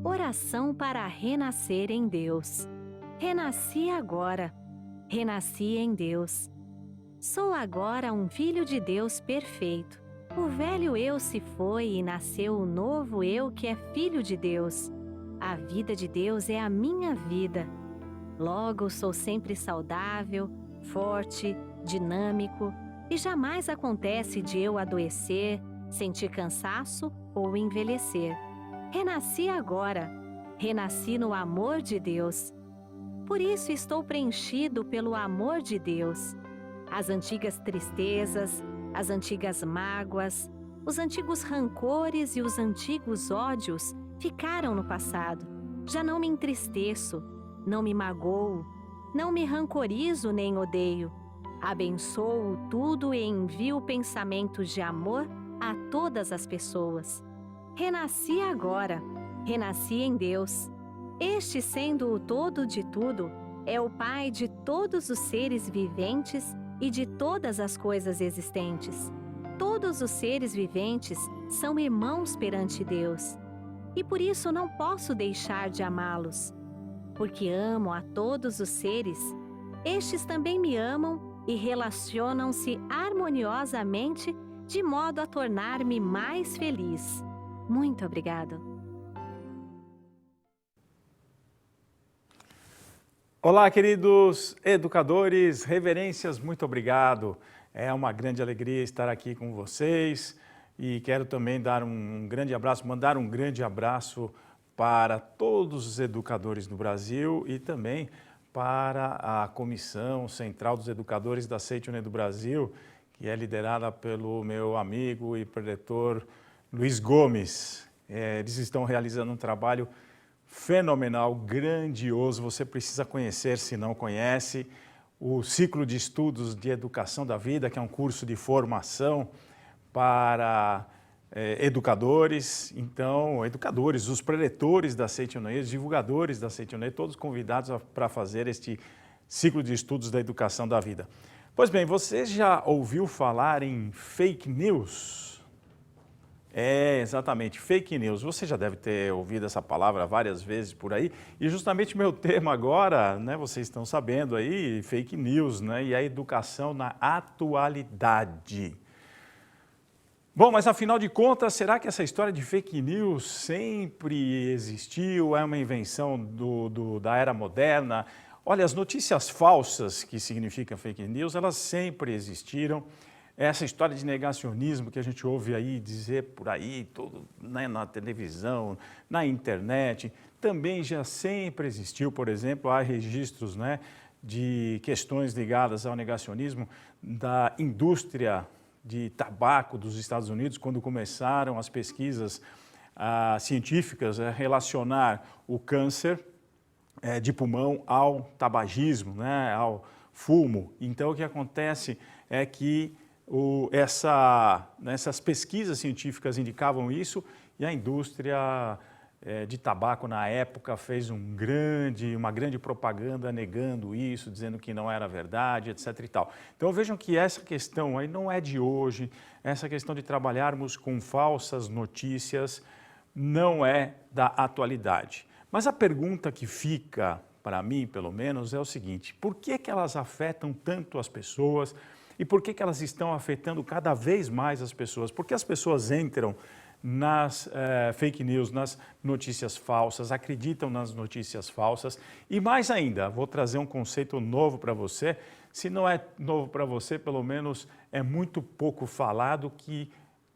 Oração para renascer em Deus. Renasci agora. Renasci em Deus. Sou agora um filho de Deus perfeito. O velho eu se foi e nasceu o novo eu que é filho de Deus. A vida de Deus é a minha vida. Logo sou sempre saudável, forte, dinâmico e jamais acontece de eu adoecer, sentir cansaço ou envelhecer. Renasci agora. Renasci no amor de Deus. Por isso estou preenchido pelo amor de Deus. As antigas tristezas, as antigas mágoas, os antigos rancores e os antigos ódios ficaram no passado. Já não me entristeço, não me magoo, não me rancorizo nem odeio. Abençoo tudo e envio pensamentos de amor a todas as pessoas. Renasci agora, renasci em Deus. Este, sendo o todo de tudo, é o Pai de todos os seres viventes e de todas as coisas existentes. Todos os seres viventes são irmãos perante Deus. E por isso não posso deixar de amá-los. Porque amo a todos os seres, estes também me amam e relacionam-se harmoniosamente de modo a tornar-me mais feliz. Muito obrigado. Olá, queridos educadores, reverências, muito obrigado. É uma grande alegria estar aqui com vocês e quero também dar um grande abraço, mandar um grande abraço para todos os educadores do Brasil e também para a Comissão Central dos Educadores da Seitonê do Brasil, que é liderada pelo meu amigo e preletor Luiz Gomes. Eles estão realizando um trabalho fenomenal, grandioso. Você precisa conhecer, se não conhece, o Ciclo de Estudos de Educação da Vida, que é um curso de formação para educadores. Então, educadores, os preletores da Seitonê, os divulgadores da Seitonê, todos convidados para fazer este Ciclo de Estudos da Educação da Vida. Pois bem, você já ouviu falar em fake news? Exatamente, fake news. Você já deve ter ouvido essa palavra várias vezes por aí. E justamente meu tema agora, né, vocês estão sabendo aí, fake news, né, e a educação na atualidade. Bom, mas afinal de contas, será que essa história de fake news sempre existiu? É uma invenção da era moderna? Olha, as notícias falsas, que significam fake news, elas sempre existiram. Essa história de negacionismo que a gente ouve aí dizer por aí, tudo, né, na televisão, na internet, também já sempre existiu. Por exemplo, há registros, né, de questões ligadas ao negacionismo da indústria de tabaco dos Estados Unidos, quando começaram as pesquisas científicas a relacionar o câncer de pulmão ao tabagismo, né, ao fumo. Então, o que acontece é que essas pesquisas científicas indicavam isso e a indústria de tabaco na época fez uma grande propaganda negando isso, dizendo que não era verdade, etc. e tal. Então vejam que essa questão aí não é de hoje, essa questão de trabalharmos com falsas notícias não é da atualidade. Mas a pergunta que fica, para mim pelo menos, é o seguinte: por que elas afetam tanto as pessoas? E por que elas estão afetando cada vez mais as pessoas? Porque as pessoas entram nas fake news, nas notícias falsas, acreditam nas notícias falsas. E mais ainda, vou trazer um conceito novo para você. Se não é novo para você, pelo menos é muito pouco falado, que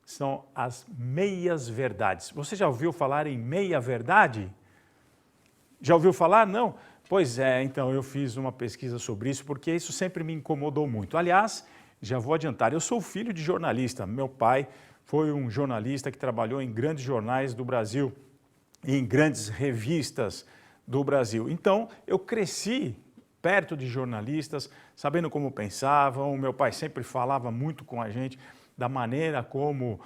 são as meias-verdades. Você já ouviu falar em meia-verdade? Já ouviu falar? Não? Pois é, então eu fiz uma pesquisa sobre isso, porque isso sempre me incomodou muito. Aliás, já vou adiantar, eu sou filho de jornalista. Meu pai foi um jornalista que trabalhou em grandes jornais do Brasil, em grandes revistas do Brasil. Então, eu cresci perto de jornalistas, sabendo como pensavam. Meu pai sempre falava muito com a gente da maneira como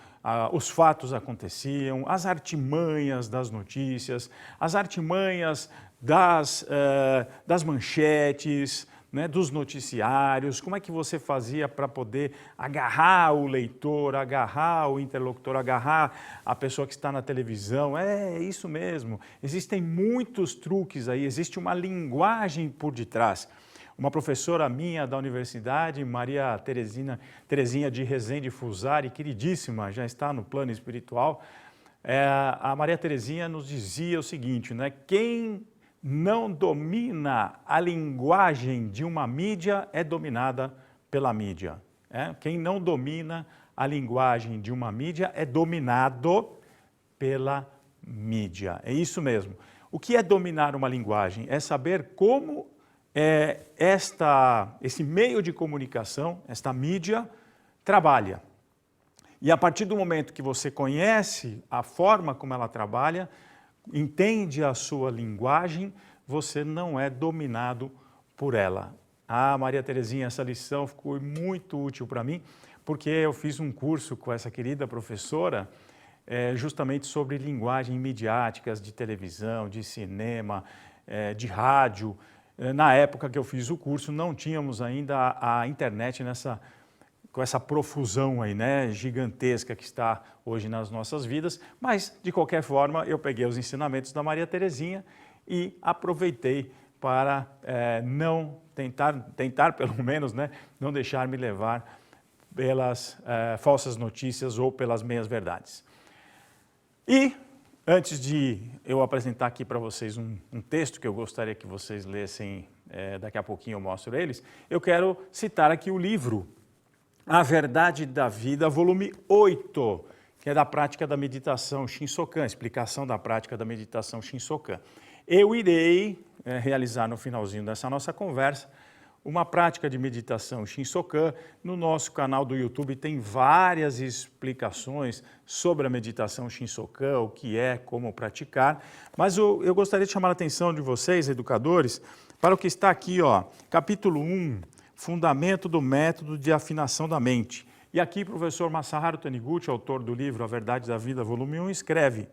os fatos aconteciam, as artimanhas das notícias, as artimanhas das manchetes, né, dos noticiários, como é que você fazia para poder agarrar o leitor, agarrar o interlocutor, agarrar a pessoa que está na televisão. É isso mesmo, existem muitos truques aí, existe uma linguagem por detrás. Uma professora minha da universidade, Maria Terezinha de Rezende Fusari, queridíssima, já está no plano espiritual, a Maria Terezinha nos dizia o seguinte, né, quem não domina a linguagem de uma mídia é dominada pela mídia. Quem não domina a linguagem de uma mídia é dominado pela mídia. É isso mesmo. O que é dominar uma linguagem? É saber como esse meio de comunicação, esta mídia, trabalha. E a partir do momento que você conhece a forma como ela trabalha, entende a sua linguagem, você não é dominado por ela. Maria Terezinha, essa lição ficou muito útil para mim, porque eu fiz um curso com essa querida professora, justamente sobre linguagem midiáticas de televisão, de cinema, de rádio. Na época que eu fiz o curso, não tínhamos ainda a internet com essa profusão aí, né, gigantesca que está hoje nas nossas vidas, mas, de qualquer forma, eu peguei os ensinamentos da Maria Terezinha e aproveitei para não tentar pelo menos, né, não deixar me levar pelas falsas notícias ou pelas meias-verdades. E, antes de eu apresentar aqui para vocês um texto que eu gostaria que vocês lessem, daqui a pouquinho eu mostro eles, eu quero citar aqui o livro A Verdade da Vida, volume 8, que é da prática da meditação Shinsokan, explicação da prática da meditação Shinsokan. Eu irei realizar no finalzinho dessa nossa conversa uma prática de meditação Shinsokan. No nosso canal do YouTube tem várias explicações sobre a meditação Shinsokan, o que é, como praticar, mas eu gostaria de chamar a atenção de vocês, educadores, para o que está aqui, capítulo 1, Fundamento do Método de Afinação da Mente. E aqui o professor Masaharu Taniguchi, autor do livro A Verdade da Vida, volume 1, escreve: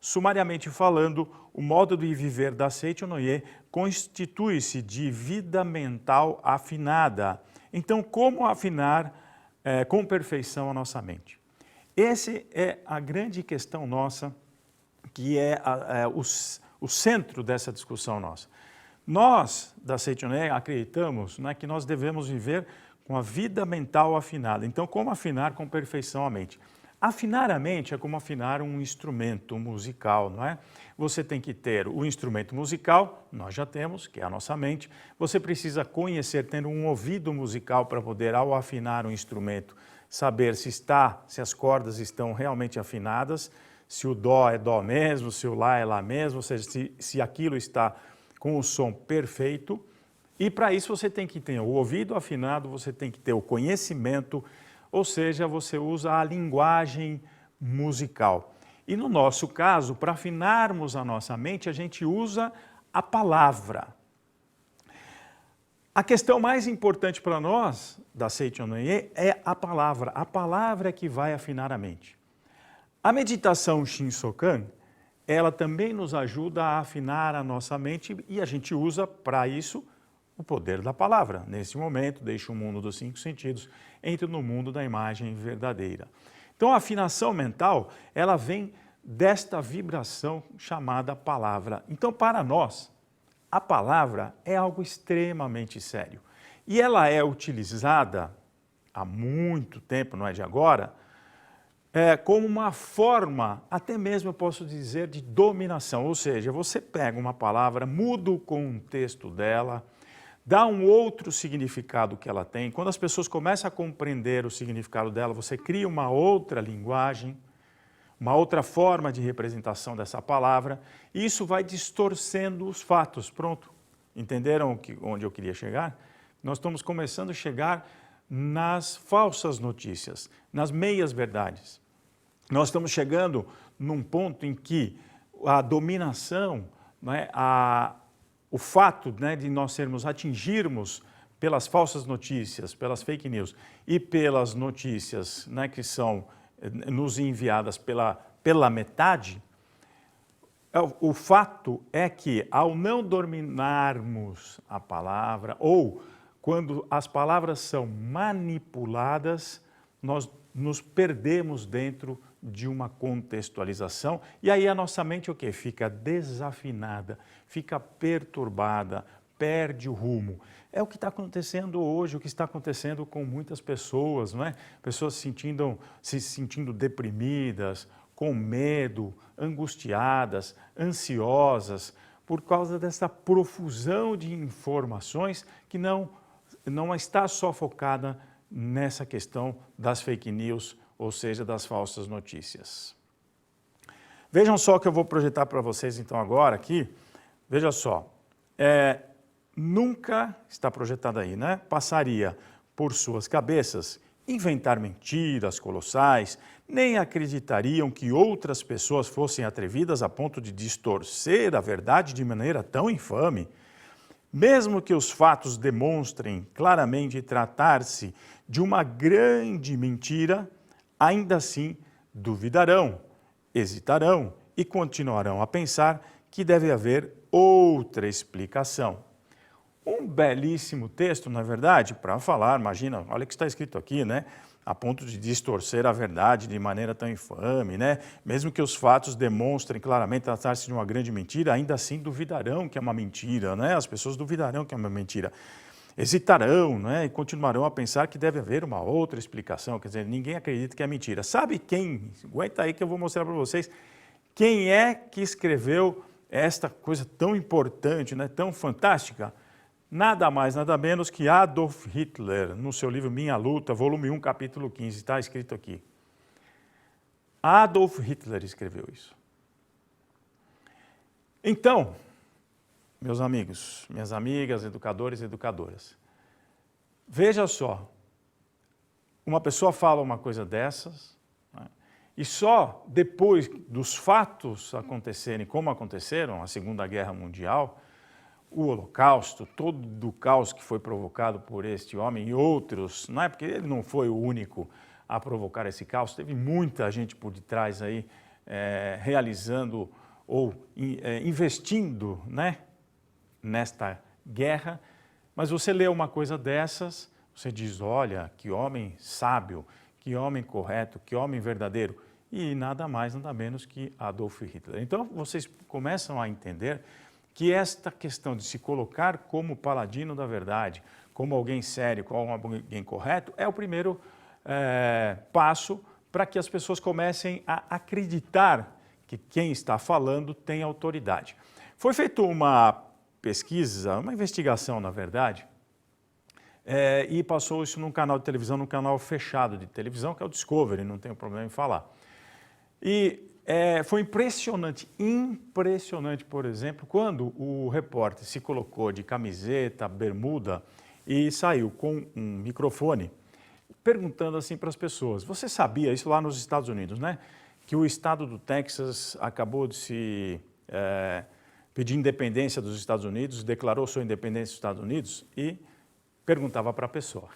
sumariamente falando, o modo de viver da Seicho no Ie constitui-se de vida mental afinada. Então, como afinar com perfeição a nossa mente? Essa é a grande questão nossa, que é o centro dessa discussão nossa. Nós, da Seicho no Ie, acreditamos, né, que nós devemos viver com a vida mental afinada. Então, como afinar com perfeição a mente? Afinar a mente é como afinar um instrumento musical, não é? Você tem que ter o instrumento musical, nós já temos, que é a nossa mente. Você precisa conhecer, ter um ouvido musical para poder, ao afinar um instrumento, saber se as cordas estão realmente afinadas, se o dó é dó mesmo, se o lá é lá mesmo, ou seja, se aquilo está com o som perfeito. E para isso você tem que ter o ouvido afinado, você tem que ter o conhecimento, ou seja, você usa a linguagem musical. E no nosso caso, para afinarmos a nossa mente, a gente usa a palavra. A questão mais importante para nós, da Seicho no Ie, é a palavra. A palavra é que vai afinar a mente. A meditação Shinsokan, ela também nos ajuda a afinar a nossa mente e a gente usa para isso o poder da palavra. Nesse momento, deixa o mundo dos 5 sentidos, entra no mundo da imagem verdadeira. Então, a afinação mental, ela vem desta vibração chamada palavra. Então, para nós, a palavra é algo extremamente sério. E ela é utilizada há muito tempo, não é de agora, como uma forma, até mesmo eu posso dizer, de dominação. Ou seja, você pega uma palavra, muda o contexto dela, dá um outro significado que ela tem. Quando as pessoas começam a compreender o significado dela, você cria uma outra linguagem, uma outra forma de representação dessa palavra, e isso vai distorcendo os fatos. Pronto, entenderam onde eu queria chegar? Nós estamos começando a chegar nas falsas notícias, nas meias-verdades. Nós estamos chegando num ponto em que a dominação, né, o fato, né, de nós atingirmos pelas falsas notícias, pelas fake news e pelas notícias, né, que são nos enviadas pela metade, o fato é que, ao não dominarmos a palavra, ou quando as palavras são manipuladas, nós nos perdemos dentro de uma contextualização, e aí a nossa mente o quê? Fica desafinada, fica perturbada, perde o rumo. É o que está acontecendo hoje, o que está acontecendo com muitas pessoas, não é? Pessoas se sentindo deprimidas, com medo, angustiadas, ansiosas, por causa dessa profusão de informações que não está só focada nessa questão das fake news, ou seja, das falsas notícias. Vejam só o que eu vou projetar para vocês então agora aqui. Veja só, nunca, está projetado aí, né? Passaria por suas cabeças inventar mentiras colossais, nem acreditariam que outras pessoas fossem atrevidas a ponto de distorcer a verdade de maneira tão infame. Mesmo que os fatos demonstrem claramente tratar-se de uma grande mentira, ainda assim duvidarão, hesitarão e continuarão a pensar que deve haver outra explicação. Um belíssimo texto, não é verdade, para falar, imagina, olha o que está escrito aqui, né? A ponto de distorcer a verdade de maneira tão infame, né? Mesmo que os fatos demonstrem claramente tratar-se de uma grande mentira, ainda assim duvidarão que é uma mentira, né? As pessoas duvidarão que é uma mentira. Hesitarão, né? E continuarão a pensar que deve haver uma outra explicação, quer dizer, ninguém acredita que é mentira. Sabe quem? Aguenta aí que eu vou mostrar para vocês quem é que escreveu esta coisa tão importante, né? Tão fantástica. Nada mais, nada menos que Adolf Hitler, no seu livro Minha Luta, volume 1, capítulo 15, está escrito aqui. Adolf Hitler escreveu isso. Então, meus amigos, minhas amigas, educadores e educadoras, veja só, uma pessoa fala uma coisa dessas, né, e só depois dos fatos acontecerem como aconteceram, a Segunda Guerra Mundial, o Holocausto, todo o caos que foi provocado por este homem e outros, não é porque ele não foi o único a provocar esse caos, teve muita gente por detrás aí realizando ou investindo, né, nesta guerra, mas você lê uma coisa dessas, você diz, olha, que homem sábio, que homem correto, que homem verdadeiro, e nada mais, nada menos que Adolf Hitler. Então, vocês começam a entender que esta questão de se colocar como paladino da verdade, como alguém sério, como alguém correto, é o primeiro passo para que as pessoas comecem a acreditar que quem está falando tem autoridade. Foi feita uma pesquisa, uma investigação, na verdade, e passou isso num canal de televisão, num canal fechado de televisão, que é o Discovery, não tenho problema em falar. E foi impressionante, por exemplo, quando o repórter se colocou de camiseta, bermuda e saiu com um microfone, perguntando assim para as pessoas, você sabia, isso lá nos Estados Unidos, né, que o estado do Texas acabou de se pedir independência dos Estados Unidos, declarou sua independência dos Estados Unidos e perguntava para a pessoa.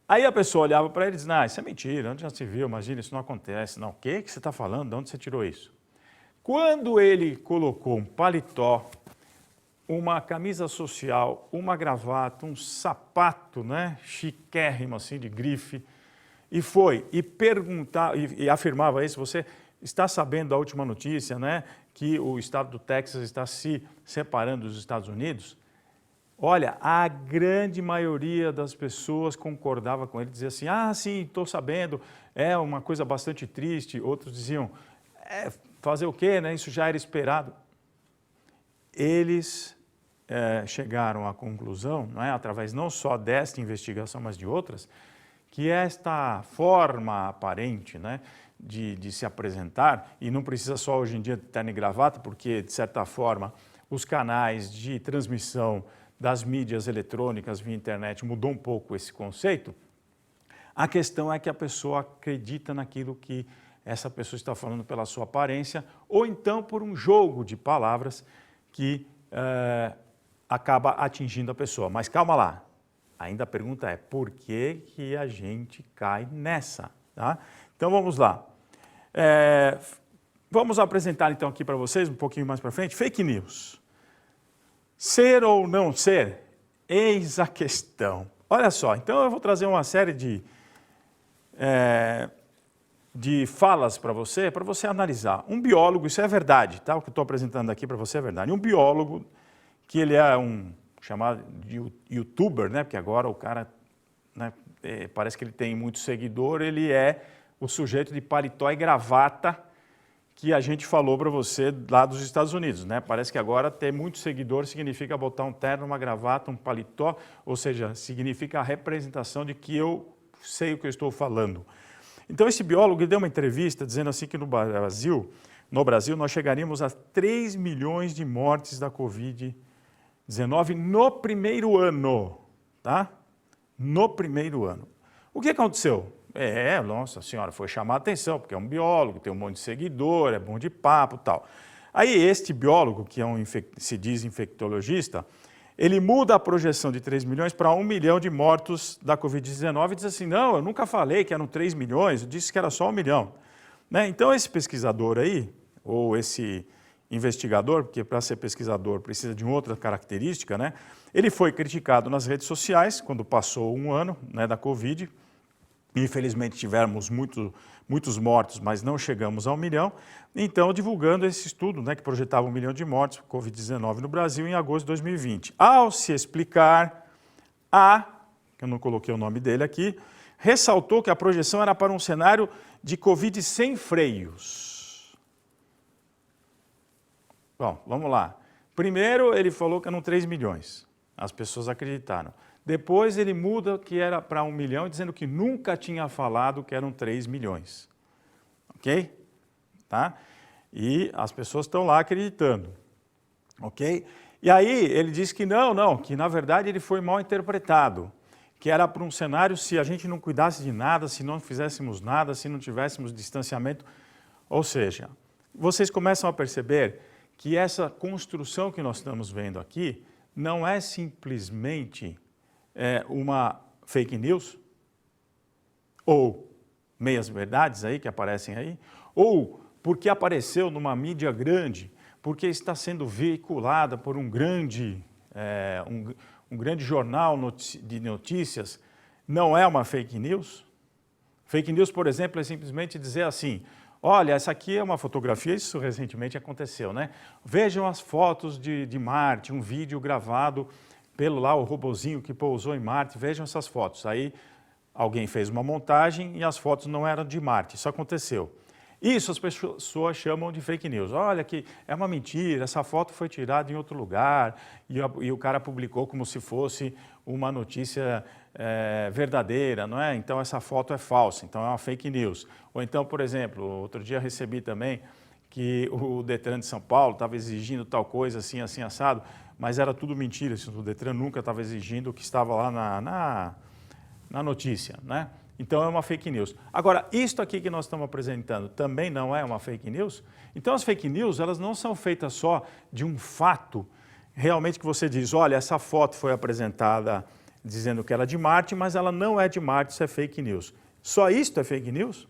Aí a pessoa olhava para ele e dizia, isso é mentira, onde já se viu, imagina, isso não acontece. Não, o que você está falando? De onde você tirou isso? Quando ele colocou um paletó, uma camisa social, uma gravata, um sapato, né, chiquérrimo assim, de grife, e foi, e perguntava, e afirmava isso, você está sabendo da última notícia, né, que o estado do Texas está se separando dos Estados Unidos? Olha, a grande maioria das pessoas concordava com ele, dizia assim, sim, estou sabendo, é uma coisa bastante triste. Outros diziam, fazer o quê, né? Isso já era esperado. Eles chegaram à conclusão, não é? Através não só desta investigação, mas de outras, que esta forma aparente, né, de se apresentar, e não precisa só hoje em dia de terno e gravata, porque, de certa forma, os canais de transmissão das mídias eletrônicas via internet mudou um pouco esse conceito, a questão é que a pessoa acredita naquilo que essa pessoa está falando pela sua aparência, ou então por um jogo de palavras que acaba atingindo a pessoa. Mas calma lá, Ainda a pergunta é, por que que a gente cai nessa? Tá? Então vamos lá. Vamos apresentar então aqui para vocês, um pouquinho mais para frente, fake news. Ser ou não ser? Eis a questão. Olha só, então eu vou trazer uma série de falas para você analisar. Um biólogo, isso é verdade, tá? O que eu estou apresentando aqui para você é verdade. Um biólogo, que ele é um chamado de youtuber, né? Porque agora o cara, né, parece que ele tem muito seguidor, ele é o sujeito de paletó e gravata que a gente falou para você lá dos Estados Unidos, né? Parece que agora ter muito seguidor significa botar um terno, uma gravata, um paletó, ou seja, significa a representação de que eu sei o que eu estou falando. Então esse biólogo deu uma entrevista dizendo assim que no Brasil nós chegaríamos a 3 milhões de mortes da Covid-19 no primeiro ano, tá? No primeiro ano. O que aconteceu? Nossa senhora, foi chamar a atenção, porque é um biólogo, tem um monte de seguidor, é bom de papo e tal. Aí este biólogo, que é se diz infectologista, ele muda a projeção de 3 milhões para 1 milhão de mortos da Covid-19 e diz assim, não, eu nunca falei que eram 3 milhões, eu disse que era só 1 milhão. Né? Então esse pesquisador aí, ou esse investigador, porque para ser pesquisador precisa de outra característica, né? Ele foi criticado nas redes sociais quando passou um ano, né, da Covid. Infelizmente tivemos muitos mortos, mas não chegamos a 1 milhão. Então, divulgando esse estudo, né, que projetava 1 milhão de mortes por Covid-19 no Brasil em agosto de 2020. Ao se explicar, que eu não coloquei o nome dele aqui, ressaltou que a projeção era para um cenário de Covid sem freios. Bom, vamos lá. Primeiro, ele falou que eram 3 milhões. As pessoas acreditaram. Depois ele muda que era para 1 milhão, dizendo que nunca tinha falado que eram 3 milhões. Ok? Tá? E as pessoas estão lá acreditando. Ok? E aí ele disse que não, que na verdade ele foi mal interpretado. Que era para um cenário se a gente não cuidasse de nada, se não fizéssemos nada, se não tivéssemos distanciamento. Ou seja, vocês começam a perceber que essa construção que nós estamos vendo aqui não é simplesmente uma fake news, ou meias verdades aí que aparecem aí, ou porque apareceu numa mídia grande, porque está sendo veiculada por um grande jornal de notícias, não é uma fake news? Fake news, por exemplo, é simplesmente dizer assim, olha, essa aqui é uma fotografia, isso recentemente aconteceu, né? Vejam as fotos de Marte, um vídeo gravado pelo lá o robozinho que pousou em Marte, vejam essas fotos. Aí alguém fez uma montagem e as fotos não eram de Marte, isso aconteceu. Isso as pessoas chamam de fake news. Olha que é uma mentira, essa foto foi tirada em outro lugar e o cara publicou como se fosse uma notícia verdadeira, não é? Então essa foto é falsa, então é uma fake news. Ou então, por exemplo, outro dia recebi também que o Detran de São Paulo estava exigindo tal coisa assim, assim, assado, mas era tudo mentira, o Detran nunca estava exigindo o que estava lá na notícia, né? Então é uma fake news. Agora, isto aqui que nós estamos apresentando também não é uma fake news? Então as fake news, elas não são feitas só de um fato, realmente que você diz, olha, essa foto foi apresentada dizendo que era de Marte, mas ela não é de Marte, isso é fake news. Só isto é fake news?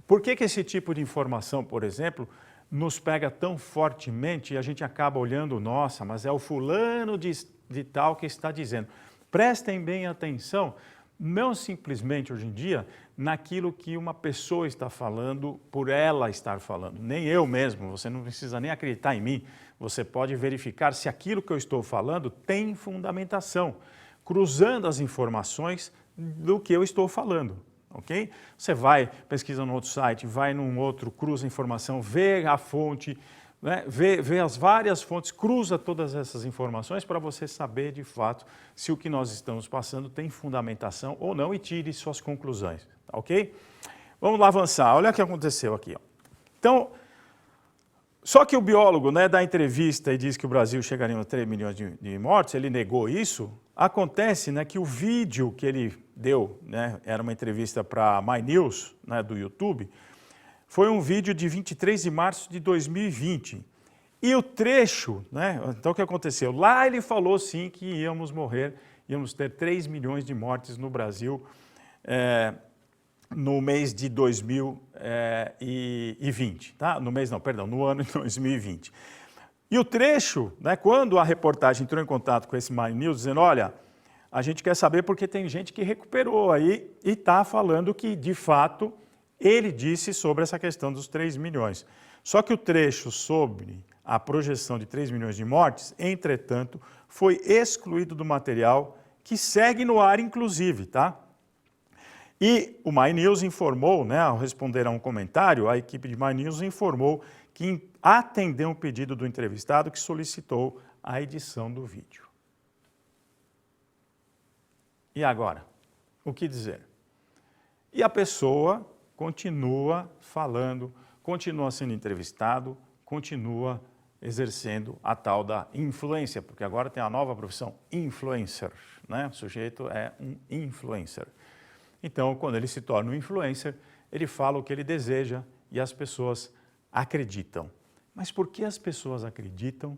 Por que esse tipo de informação, por exemplo, nos pega tão fortemente e a gente acaba olhando, nossa, mas é o fulano de tal que está dizendo. Prestem bem atenção, não simplesmente hoje em dia naquilo que uma pessoa está falando por ela estar falando. Nem eu mesmo, você não precisa nem acreditar em mim, você pode verificar se aquilo que eu estou falando tem fundamentação, cruzando as informações do que eu estou falando. Ok? Você vai, pesquisa no outro site, vai num outro, cruza a informação, vê a fonte, né? vê as várias fontes, cruza todas essas informações para você saber de fato se o que nós estamos passando tem fundamentação ou não e tire suas conclusões. Ok? Vamos lá avançar. Olha o que aconteceu aqui. Ó. Então, só que o biólogo, né, dá entrevista e diz que o Brasil chegaria a 3 milhões de mortes, ele negou isso. Acontece, né, que o vídeo que ele deu, né, era uma entrevista para My News, né, do YouTube, foi um vídeo de 23 de março de 2020. E o trecho, né, então o que aconteceu? Lá ele falou sim que íamos morrer íamos ter 3 milhões de mortes no Brasil no mês de 2020, tá? No ano de 2020. E o trecho, né, quando a reportagem entrou em contato com esse My News, dizendo, olha, a gente quer saber porque tem gente que recuperou aí e está falando que, de fato, ele disse sobre essa questão dos 3 milhões. Só que o trecho sobre a projeção de 3 milhões de mortes, entretanto, foi excluído do material que segue no ar, inclusive, tá? E o My News informou, né, ao responder a um comentário, a equipe de My News informou que atendeu um pedido do entrevistado que solicitou a edição do vídeo. E agora? O que dizer? E a pessoa continua falando, continua sendo entrevistado, continua exercendo a tal da influência, porque agora tem a nova profissão, influencer, né? O sujeito é um influencer. Então, quando ele se torna um influencer, ele fala o que ele deseja e as pessoas acreditam. Mas por que as pessoas acreditam?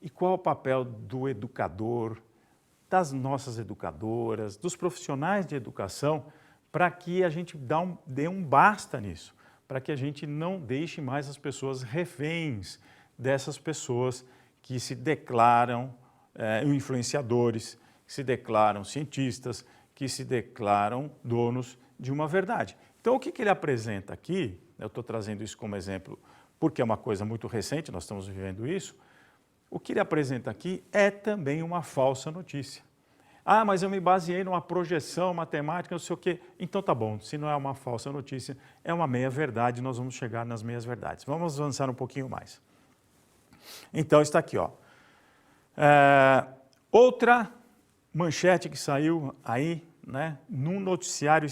E qual o papel do educador, das nossas educadoras, dos profissionais de educação, para que a gente dê um basta nisso, para que a gente não deixe mais as pessoas reféns dessas pessoas que se declaram influenciadores, que se declaram cientistas, que se declaram donos de uma verdade. Então, o que ele apresenta aqui, eu estou trazendo isso como exemplo, porque é uma coisa muito recente, nós estamos vivendo isso, o que ele apresenta aqui é também uma falsa notícia. Ah, mas eu me baseei numa projeção matemática, não sei o quê. Então tá bom, se não é uma falsa notícia, é uma meia-verdade, nós vamos chegar nas meias-verdades. Vamos avançar um pouquinho mais. Então está aqui, ó. Outra manchete que saiu aí, né, num noticiário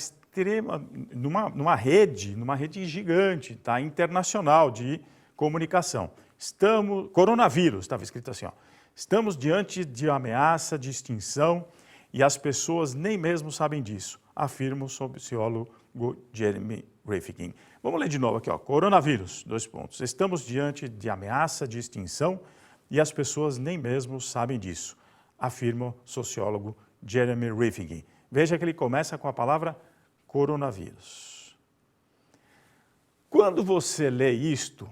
numa rede gigante, tá, internacional de comunicação. Coronavírus, estava escrito assim, ó. Estamos diante de ameaça de extinção e as pessoas nem mesmo sabem disso, afirma o sociólogo Jeremy Rifkin. Vamos ler de novo aqui, ó. Coronavírus, 2 pontos. Estamos diante de ameaça de extinção e as pessoas nem mesmo sabem disso, afirma o sociólogo Jeremy Rifkin. Veja que ele começa com a palavra coronavírus. Quando você lê isto,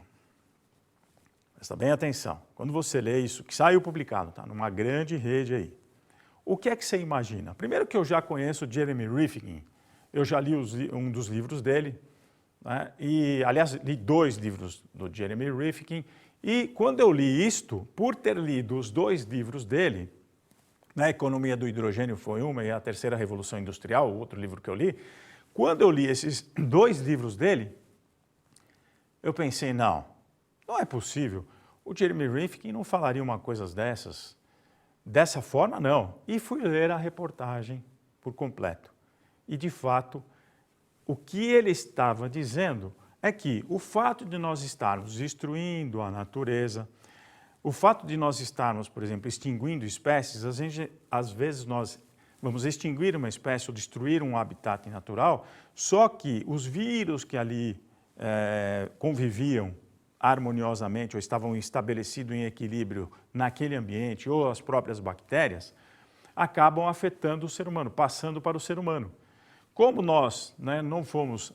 presta bem atenção, quando você lê isso, que saiu publicado, tá, numa grande rede aí, o que é que você imagina? Primeiro que eu já conheço Jeremy Rifkin, eu já li um dos livros dele, né, e, aliás, li 2 livros do Jeremy Rifkin, e quando eu li isto, por ter lido os 2 livros dele, né, Economia do Hidrogênio foi uma e a Terceira Revolução Industrial, o outro livro que eu li, quando eu li esses 2 livros dele, eu pensei, não é possível, o Jeremy Rifkin não falaria uma coisa dessa forma, não. E fui ler a reportagem por completo. E, de fato, o que ele estava dizendo é que o fato de nós estarmos destruindo a natureza, o fato de nós estarmos, por exemplo, extinguindo espécies, às vezes nós vamos extinguir uma espécie ou destruir um habitat natural, só que os vírus que ali conviviam harmoniosamente ou estavam estabelecidos em equilíbrio naquele ambiente ou as próprias bactérias, acabam afetando o ser humano, passando para o ser humano. Como nós, né, não fomos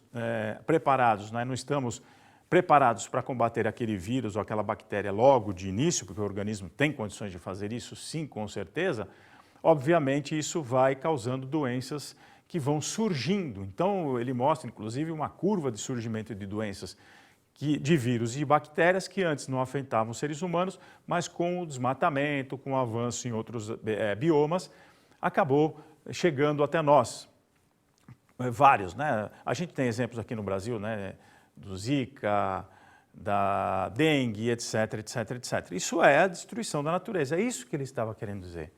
preparados, né, não estamos preparados para combater aquele vírus ou aquela bactéria logo de início, porque o organismo tem condições de fazer isso, sim, com certeza, obviamente isso vai causando doenças que vão surgindo. Então ele mostra, inclusive, uma curva de surgimento de doenças de vírus e bactérias que antes não afetavam os seres humanos, mas com o desmatamento, com o avanço em outros biomas, acabou chegando até nós. Vários, né? A gente tem exemplos aqui no Brasil, né, do Zika, da dengue, etc, etc, etc. Isso é a destruição da natureza, é isso que ele estava querendo dizer.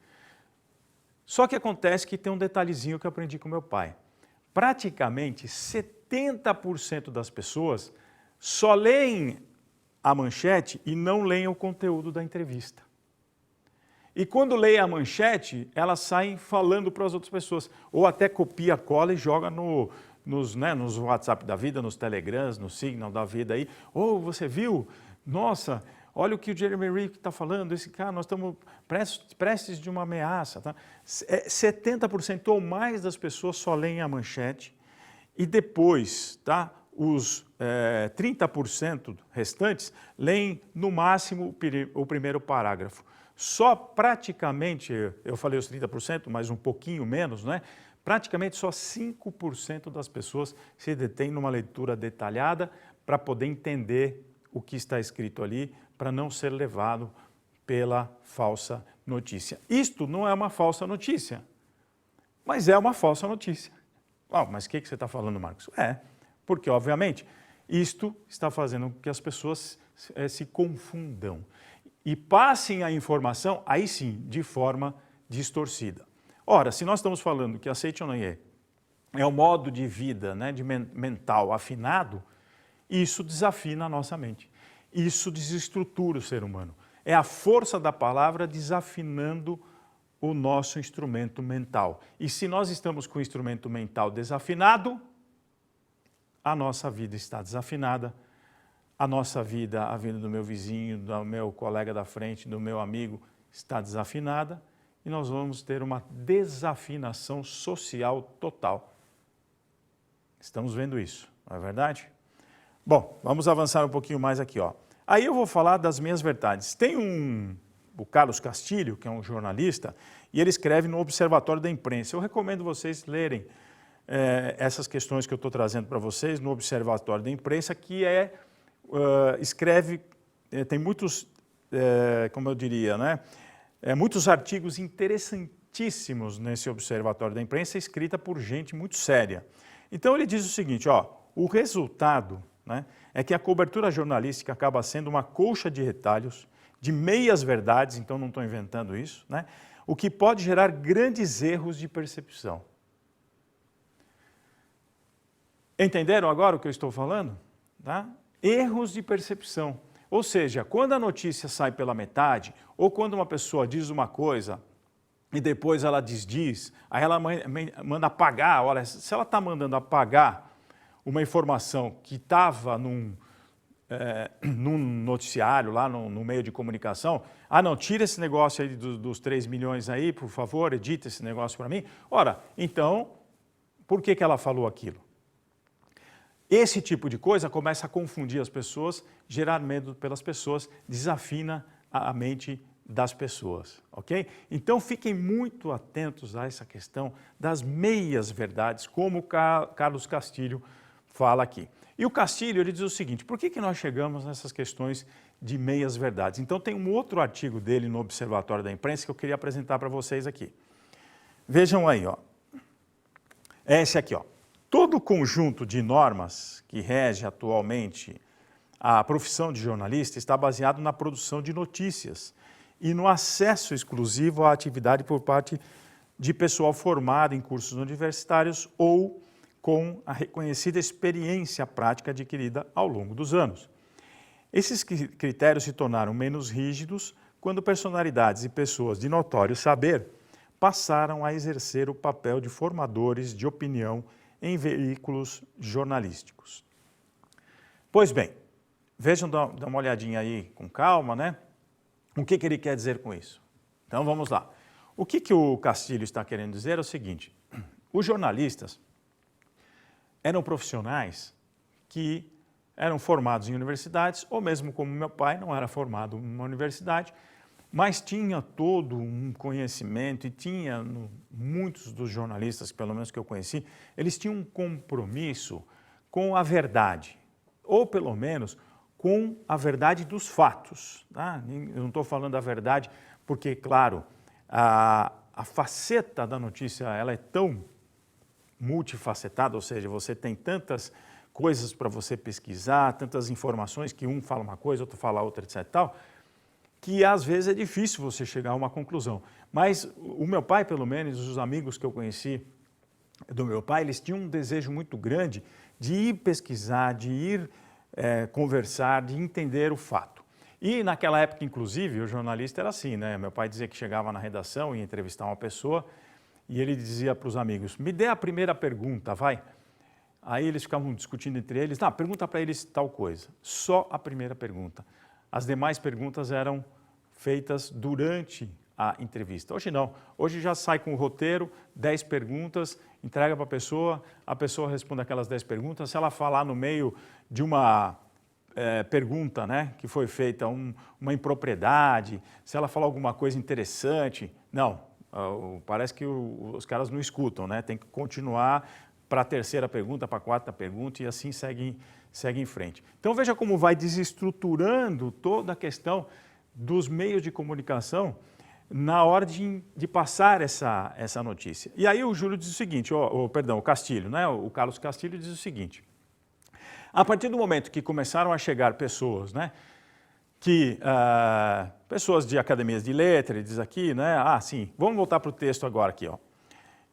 Só que acontece que tem um detalhezinho que eu aprendi com meu pai. Praticamente 70% das pessoas só leem a manchete e não leem o conteúdo da entrevista. E quando leem a manchete, elas saem falando para as outras pessoas, ou até copia, cola e joga nos WhatsApp da vida, nos Telegrams, no Signal da vida aí. Ou você viu? Nossa, olha o que o Jeremy Rick está falando, esse cara, nós estamos prestes de uma ameaça. Tá? 70% ou mais das pessoas só leem a manchete e depois, tá, os 30% restantes leem no máximo o primeiro parágrafo. Só praticamente, eu falei os 30%, mas um pouquinho menos, né? Praticamente só 5% das pessoas se detêm numa leitura detalhada para poder entender o que está escrito ali, para não ser levado pela falsa notícia. Isto não é uma falsa notícia, mas é uma falsa notícia. Oh, mas o que você está falando, Marcos? Porque, obviamente, isto está fazendo com que as pessoas se confundam e passem a informação, aí sim, de forma distorcida. Ora, se nós estamos falando que a Seichonoye é um modo de vida, né, mental afinado, isso desafina a nossa mente. Isso desestrutura o ser humano. É a força da palavra desafinando o nosso instrumento mental. E se nós estamos com o instrumento mental desafinado, a nossa vida está desafinada, a nossa vida, a vida do meu vizinho, do meu colega da frente, do meu amigo, está desafinada e nós vamos ter uma desafinação social total. Estamos vendo isso, não é verdade? Bom, vamos avançar um pouquinho mais aqui, ó. Aí eu vou falar das minhas verdades. Tem o Carlos Castilho, que é um jornalista, e ele escreve no Observatório da Imprensa. Eu recomendo vocês lerem essas questões que eu estou trazendo para vocês no Observatório da Imprensa, que escreve, tem muitos, como eu diria, né? Muitos artigos interessantíssimos nesse Observatório da Imprensa, escrita por gente muito séria. Então ele diz o seguinte, ó, o resultado, né, é que a cobertura jornalística acaba sendo uma colcha de retalhos, de meias verdades, então não estou inventando isso, né, o que pode gerar grandes erros de percepção. Entenderam agora o que eu estou falando? Tá? Erros de percepção. Ou seja, quando a notícia sai pela metade, ou quando uma pessoa diz uma coisa e depois ela desdiz, aí ela manda apagar, olha, se ela está mandando apagar uma informação que estava num noticiário, lá no meio de comunicação, não, tira esse negócio aí dos 3 milhões aí, por favor, edita esse negócio para mim. Ora, então, por que ela falou aquilo? Esse tipo de coisa começa a confundir as pessoas, gerar medo pelas pessoas, desafina a mente das pessoas, ok? Então fiquem muito atentos a essa questão das meias verdades, como o Carlos Castilho fala aqui. E o Castilho, ele diz o seguinte, por que nós chegamos nessas questões de meias verdades? Então tem um outro artigo dele no Observatório da Imprensa que eu queria apresentar para vocês aqui. Vejam aí, ó. É esse aqui, ó. Todo o conjunto de normas que rege atualmente a profissão de jornalista está baseado na produção de notícias e no acesso exclusivo à atividade por parte de pessoal formado em cursos universitários ou com a reconhecida experiência prática adquirida ao longo dos anos. Esses critérios se tornaram menos rígidos quando personalidades e pessoas de notório saber passaram a exercer o papel de formadores de opinião em veículos jornalísticos. Pois bem, vejam, dá uma olhadinha aí com calma, né? O que ele quer dizer com isso? Então vamos lá. O que o Castilho está querendo dizer é o seguinte, os jornalistas eram profissionais que eram formados em universidades, ou mesmo como meu pai não era formado em uma universidade, mas tinha todo um conhecimento e tinha, muitos dos jornalistas, pelo menos que eu conheci, eles tinham um compromisso com a verdade, ou pelo menos com a verdade dos fatos. Tá? Eu não estou falando da verdade porque, claro, a faceta da notícia ela é tão multifacetada, ou seja, você tem tantas coisas para você pesquisar, tantas informações que um fala uma coisa, outro fala outra, etc. Tal, que às vezes é difícil você chegar a uma conclusão. Mas o meu pai, pelo menos, os amigos que eu conheci do meu pai, eles tinham um desejo muito grande de ir pesquisar, de ir conversar, de entender o fato. E naquela época, inclusive, o jornalista era assim, né? Meu pai dizia que chegava na redação e ia entrevistar uma pessoa e ele dizia para os amigos, me dê a primeira pergunta, vai. Aí eles ficavam discutindo entre eles, pergunta para eles tal coisa, só a primeira pergunta. as demais perguntas eram feitas durante a entrevista. Hoje não, hoje já sai com o roteiro, 10 perguntas, entrega para a pessoa responde aquelas 10 perguntas. Se ela falar no meio de uma pergunta, né, que foi feita, uma impropriedade, se ela falar alguma coisa interessante, não, parece que os caras não escutam, né, tem que continuar para a terceira pergunta, para a quarta pergunta e assim segue em frente. Então veja como vai desestruturando toda a questão dos meios de comunicação na hora de passar essa notícia. E aí o Júlio diz o seguinte, o Castilho, né, o Carlos Castilho diz o seguinte: a partir do momento que começaram a chegar pessoas, né, pessoas de academias de letras, ele diz aqui, né, sim, vamos voltar para o texto agora aqui, ó.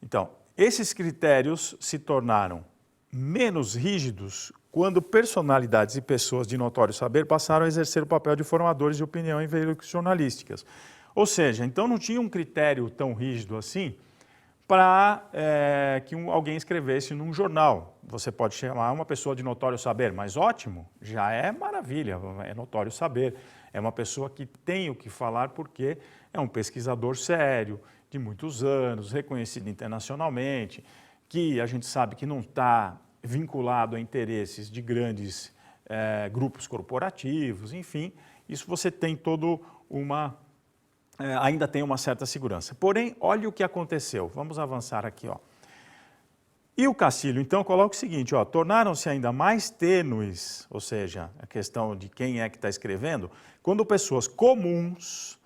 Então, esses critérios se tornaram menos rígidos quando personalidades e pessoas de notório saber passaram a exercer o papel de formadores de opinião em veículos jornalísticos. Ou seja, então não tinha um critério tão rígido assim para que alguém escrevesse num jornal. Você pode chamar uma pessoa de notório saber, mas ótimo, já é maravilha, é notório saber. É uma pessoa que tem o que falar porque é um pesquisador sério, de muitos anos, reconhecido internacionalmente, que a gente sabe que não está vinculado a interesses de grandes grupos corporativos, enfim, isso você tem todo ainda tem uma certa segurança. Porém, olha o que aconteceu. Vamos avançar aqui, ó. E o Castilho, então, coloca o seguinte, ó, tornaram-se ainda mais tênues, ou seja, a questão de quem é que está escrevendo, quando pessoas comuns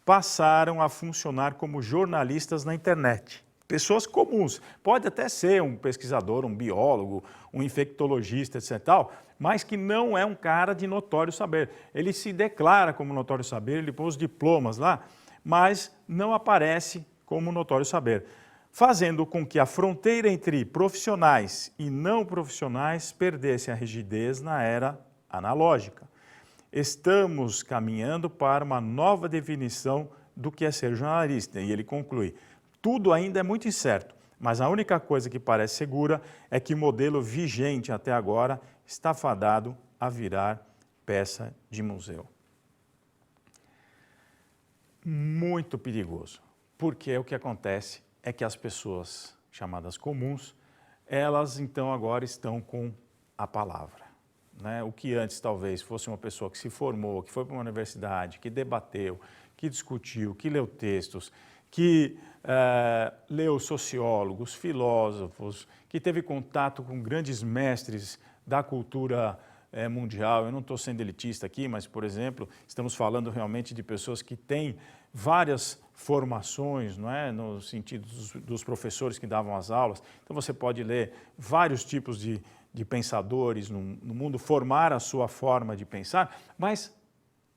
passaram a funcionar como jornalistas na internet. Pessoas comuns, pode até ser um pesquisador, um biólogo, um infectologista, etc. tal, mas que não é um cara de notório saber. Ele se declara como notório saber, ele põe os diplomas lá, mas não aparece como notório saber, fazendo com que a fronteira entre profissionais e não profissionais perdesse a rigidez na era analógica. Estamos caminhando para uma nova definição do que é ser jornalista, e ele conclui: tudo ainda é muito incerto, mas a única coisa que parece segura é que o modelo vigente até agora está fadado a virar peça de museu. Muito perigoso, porque o que acontece é que as pessoas chamadas comuns, elas então agora estão com a palavra, né? O que antes talvez fosse uma pessoa que se formou, que foi para uma universidade, que debateu, que discutiu, que leu textos, que leu sociólogos, filósofos, que teve contato com grandes mestres da cultura mundial. Eu não estou sendo elitista aqui, mas, por exemplo, estamos falando realmente de pessoas que têm várias formações, não é? No sentido dos professores que davam as aulas. Então, você pode ler vários tipos de pensadores no mundo, formar a sua forma de pensar, mas,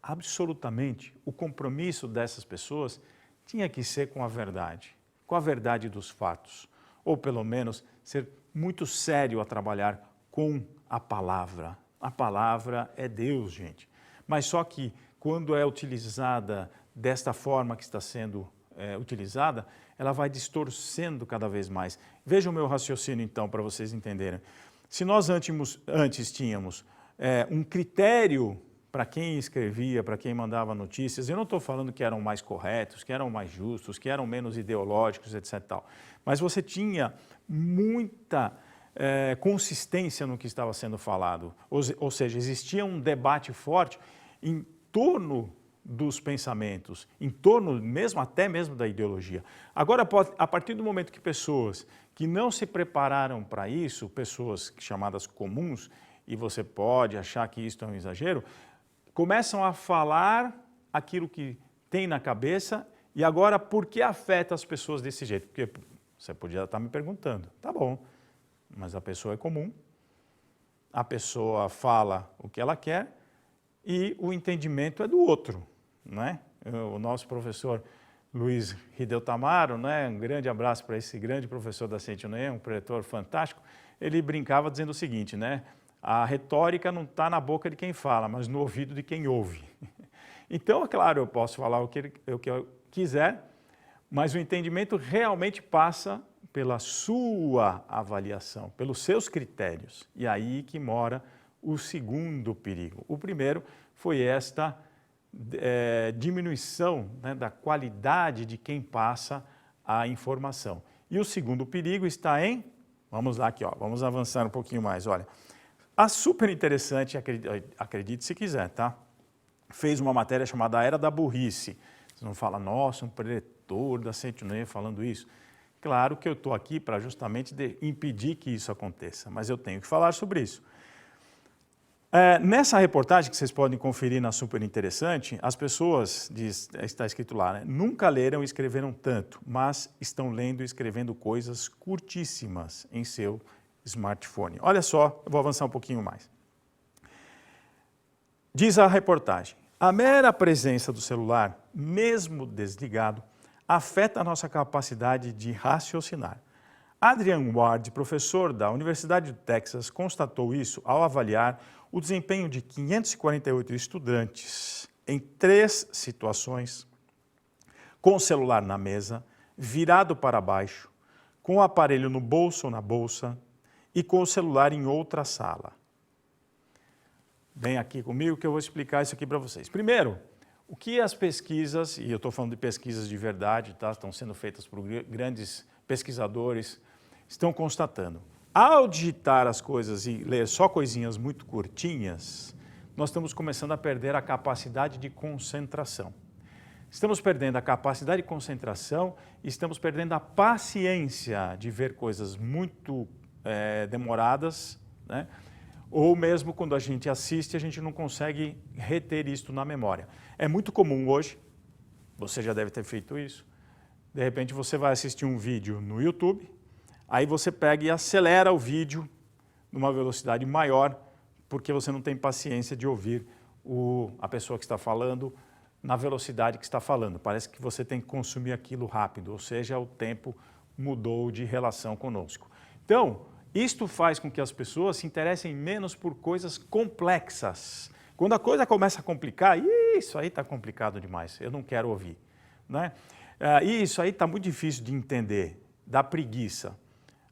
absolutamente, o compromisso dessas pessoas tinha que ser com a verdade dos fatos, ou pelo menos ser muito sério a trabalhar com a palavra. A palavra é Deus, gente. Mas só que quando é utilizada desta forma que está sendo utilizada, ela vai distorcendo cada vez mais. Veja o meu raciocínio então, para vocês entenderem. Se nós antes tínhamos um critério para quem escrevia, para quem mandava notícias, eu não estou falando que eram mais corretos, que eram mais justos, que eram menos ideológicos, etc. Tal. Mas você tinha muita consistência no que estava sendo falado, ou seja, existia um debate forte em torno dos pensamentos, em torno até mesmo da ideologia. Agora, a partir do momento que pessoas que não se prepararam para isso, pessoas chamadas comuns, e você pode achar que isso é um exagero, começam a falar aquilo que tem na cabeça e agora por que afeta as pessoas desse jeito? Porque você podia estar me perguntando, tá bom, mas a pessoa é comum, a pessoa fala o que ela quer e o entendimento é do outro, não é? O nosso professor Luiz Hideo Tamaro, né, um grande abraço para esse grande professor da CENTE-UNEM, um pretor fantástico, ele brincava dizendo o seguinte, né? A retórica não está na boca de quem fala, mas no ouvido de quem ouve. Então, é claro, eu posso falar o que eu quiser, mas o entendimento realmente passa pela sua avaliação, pelos seus critérios. E aí que mora o segundo perigo. O primeiro foi esta diminuição, né, da qualidade de quem passa a informação. E o segundo perigo está em, vamos lá aqui, ó, vamos avançar um pouquinho mais, olha. A super interessante, acredite se quiser, tá? Fez uma matéria chamada A Era da Burrice. Vocês vão falar, nossa, um preletor da Sentinel falando isso. Claro que eu estou aqui para justamente impedir que isso aconteça, mas eu tenho que falar sobre isso. Nessa reportagem que vocês podem conferir na Super Interessante, as pessoas, está escrito lá, né, nunca leram e escreveram tanto, mas estão lendo e escrevendo coisas curtíssimas em seu smartphone. Olha só, eu vou avançar um pouquinho mais. Diz a reportagem, a mera presença do celular, mesmo desligado, afeta a nossa capacidade de raciocinar. Adrian Ward, professor da Universidade do Texas, constatou isso ao avaliar o desempenho de 548 estudantes em 3 situações, com o celular na mesa, virado para baixo, com o aparelho no bolso ou na bolsa e com o celular em outra sala. Vem aqui comigo que eu vou explicar isso aqui para vocês. Primeiro, o que as pesquisas, e eu estou falando de pesquisas de verdade, tá? Estão sendo feitas por grandes pesquisadores, estão constatando. Ao digitar as coisas e ler só coisinhas muito curtinhas, nós estamos começando a perder a capacidade de concentração. Estamos perdendo a capacidade de concentração e estamos perdendo a paciência de ver coisas muito demoradas, né? Ou mesmo quando a gente assiste, a gente não consegue reter isto na memória. É muito comum hoje, você já deve ter feito isso, de repente você vai assistir um vídeo no YouTube, aí você pega e acelera o vídeo numa velocidade maior, porque você não tem paciência de ouvir a pessoa que está falando na velocidade que está falando. Parece que você tem que consumir aquilo rápido, ou seja, o tempo mudou de relação conosco. Então, isto faz com que as pessoas se interessem menos por coisas complexas. Quando a coisa começa a complicar, isso aí está complicado demais, eu não quero ouvir, né? Isso aí está muito difícil de entender, dá preguiça.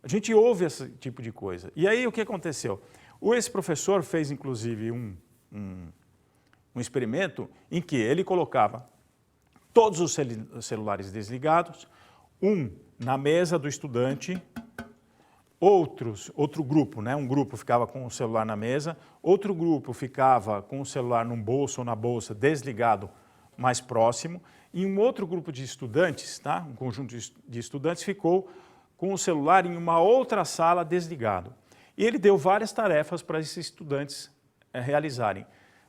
A gente ouve esse tipo de coisa. E aí o que aconteceu? Esse professor fez inclusive um experimento em que ele colocava todos os celulares desligados, na mesa do estudante, outro grupo, né? Um grupo ficava com o celular na mesa, outro grupo ficava com o celular num bolso ou na bolsa desligado mais próximo, e um outro grupo de estudantes, tá? Um conjunto de estudantes ficou com o celular em uma outra sala desligado. E ele deu várias tarefas para esses estudantes realizarem.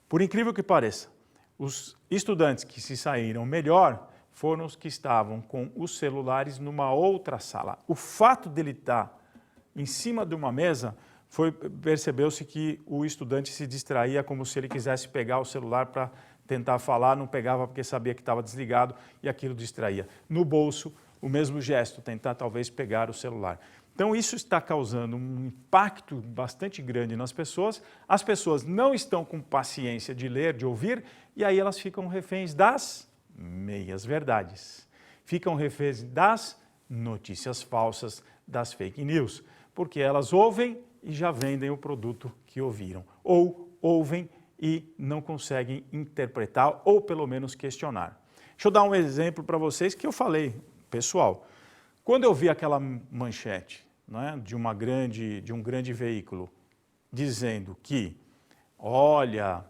Por incrível que pareça, os estudantes que se saíram melhor foram os que estavam com os celulares numa outra sala. O fato dele estar em cima de uma mesa, percebeu-se que o estudante se distraía como se ele quisesse pegar o celular para tentar falar, não pegava porque sabia que estava desligado e aquilo distraía. No bolso, o mesmo gesto, tentar talvez pegar o celular. Então isso está causando um impacto bastante grande nas pessoas, as pessoas não estão com paciência de ler, de ouvir, e aí elas ficam reféns das meias-verdades, ficam reféns das notícias falsas, das fake news, porque elas ouvem e já vendem o produto que ouviram, ou ouvem e não conseguem interpretar ou pelo menos questionar. Deixa eu dar um exemplo para vocês que eu falei, pessoal. Quando eu vi aquela manchete, né, de um grande veículo dizendo que, olha,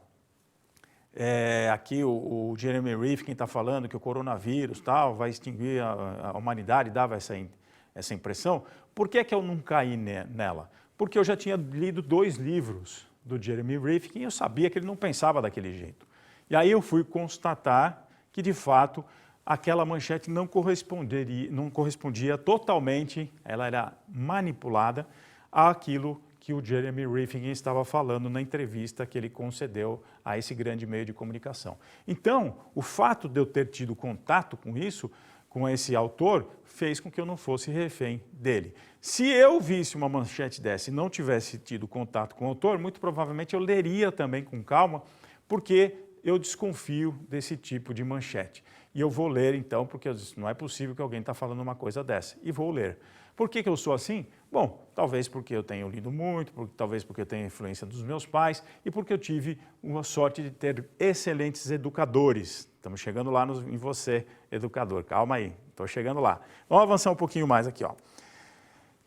aqui o Jeremy Rifkin está falando que o coronavírus tal, vai extinguir a humanidade, dava essa impressão, por que eu não caí nela? Porque eu já tinha lido 2 livros do Jeremy Rifkin e eu sabia que ele não pensava daquele jeito. E aí eu fui constatar que, de fato, aquela manchete não correspondia totalmente, ela era manipulada àquilo que o Jeremy Rifkin estava falando na entrevista que ele concedeu a esse grande meio de comunicação. Então, o fato de eu ter tido contato com isso, com esse autor, fez com que eu não fosse refém dele. Se eu visse uma manchete dessa e não tivesse tido contato com o autor, muito provavelmente eu leria também com calma, porque eu desconfio desse tipo de manchete. E eu vou ler então, porque eu disse, não é possível que alguém está falando uma coisa dessa. E vou ler. Por que eu sou assim? Bom, talvez porque eu tenho lido muito, talvez porque eu tenho a influência dos meus pais e porque eu tive uma sorte de ter excelentes educadores. Estamos chegando lá em você, educador. Calma aí, estou chegando lá. Vamos avançar um pouquinho mais aqui, ó.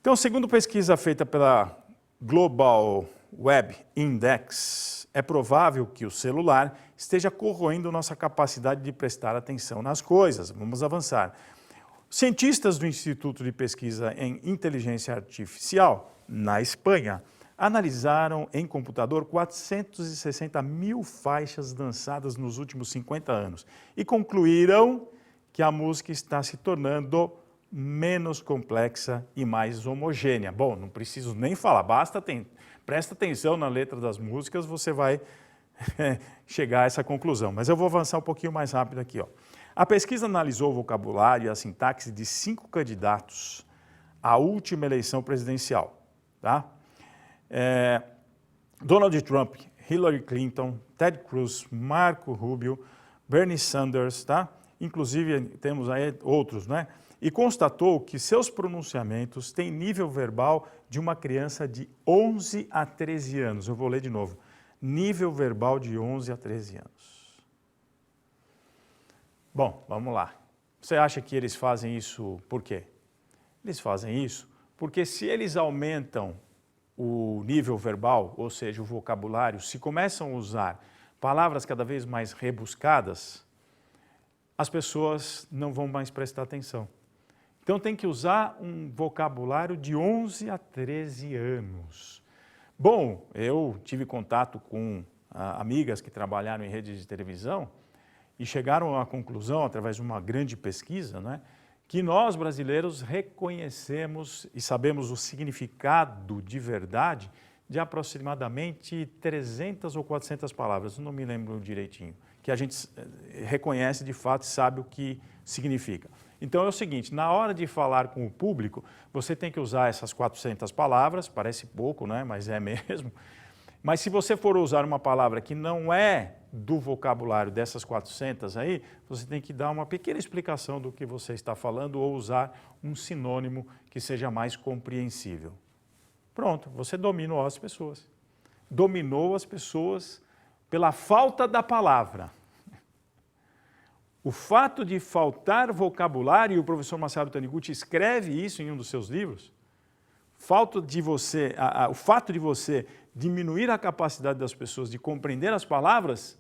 Então, segundo pesquisa feita pela Global Web Index, é provável que o celular esteja corroendo nossa capacidade de prestar atenção nas coisas. Vamos avançar. Cientistas do Instituto de Pesquisa em Inteligência Artificial, na Espanha, analisaram em computador 460 mil faixas dançadas nos últimos 50 anos e concluíram que a música está se tornando menos complexa e mais homogênea. Bom, não preciso nem falar, presta atenção na letra das músicas, você vai chegar a essa conclusão. Mas eu vou avançar um pouquinho mais rápido aqui, ó. A pesquisa analisou o vocabulário e a sintaxe de 5 candidatos à última eleição presidencial. Tá? Donald Trump, Hillary Clinton, Ted Cruz, Marco Rubio, Bernie Sanders, tá? Inclusive temos aí outros, né? E constatou que seus pronunciamentos têm nível verbal de uma criança de 11 a 13 anos. Eu vou ler de novo. Nível verbal de 11 a 13 anos. Bom, vamos lá. Você acha que eles fazem isso por quê? Eles fazem isso porque se eles aumentam o nível verbal, ou seja, o vocabulário, se começam a usar palavras cada vez mais rebuscadas, as pessoas não vão mais prestar atenção. Então tem que usar um vocabulário de 11 a 13 anos. Bom, eu tive contato com amigas que trabalharam em redes de televisão e chegaram à conclusão, através de uma grande pesquisa, né, que nós brasileiros reconhecemos e sabemos o significado de verdade de aproximadamente 300 ou 400 palavras, não me lembro direitinho, que a gente reconhece de fato e sabe o que significa. Então é o seguinte, na hora de falar com o público, você tem que usar essas 400 palavras, parece pouco, né, mas é mesmo. Mas se você for usar uma palavra que não é do vocabulário dessas 400 aí, você tem que dar uma pequena explicação do que você está falando ou usar um sinônimo que seja mais compreensível. Pronto, você dominou as pessoas. Dominou as pessoas pela falta da palavra. O fato de faltar vocabulário, e o professor Masaru Taniguchi escreve isso em um dos seus livros, o fato de você diminuir a capacidade das pessoas de compreender as palavras,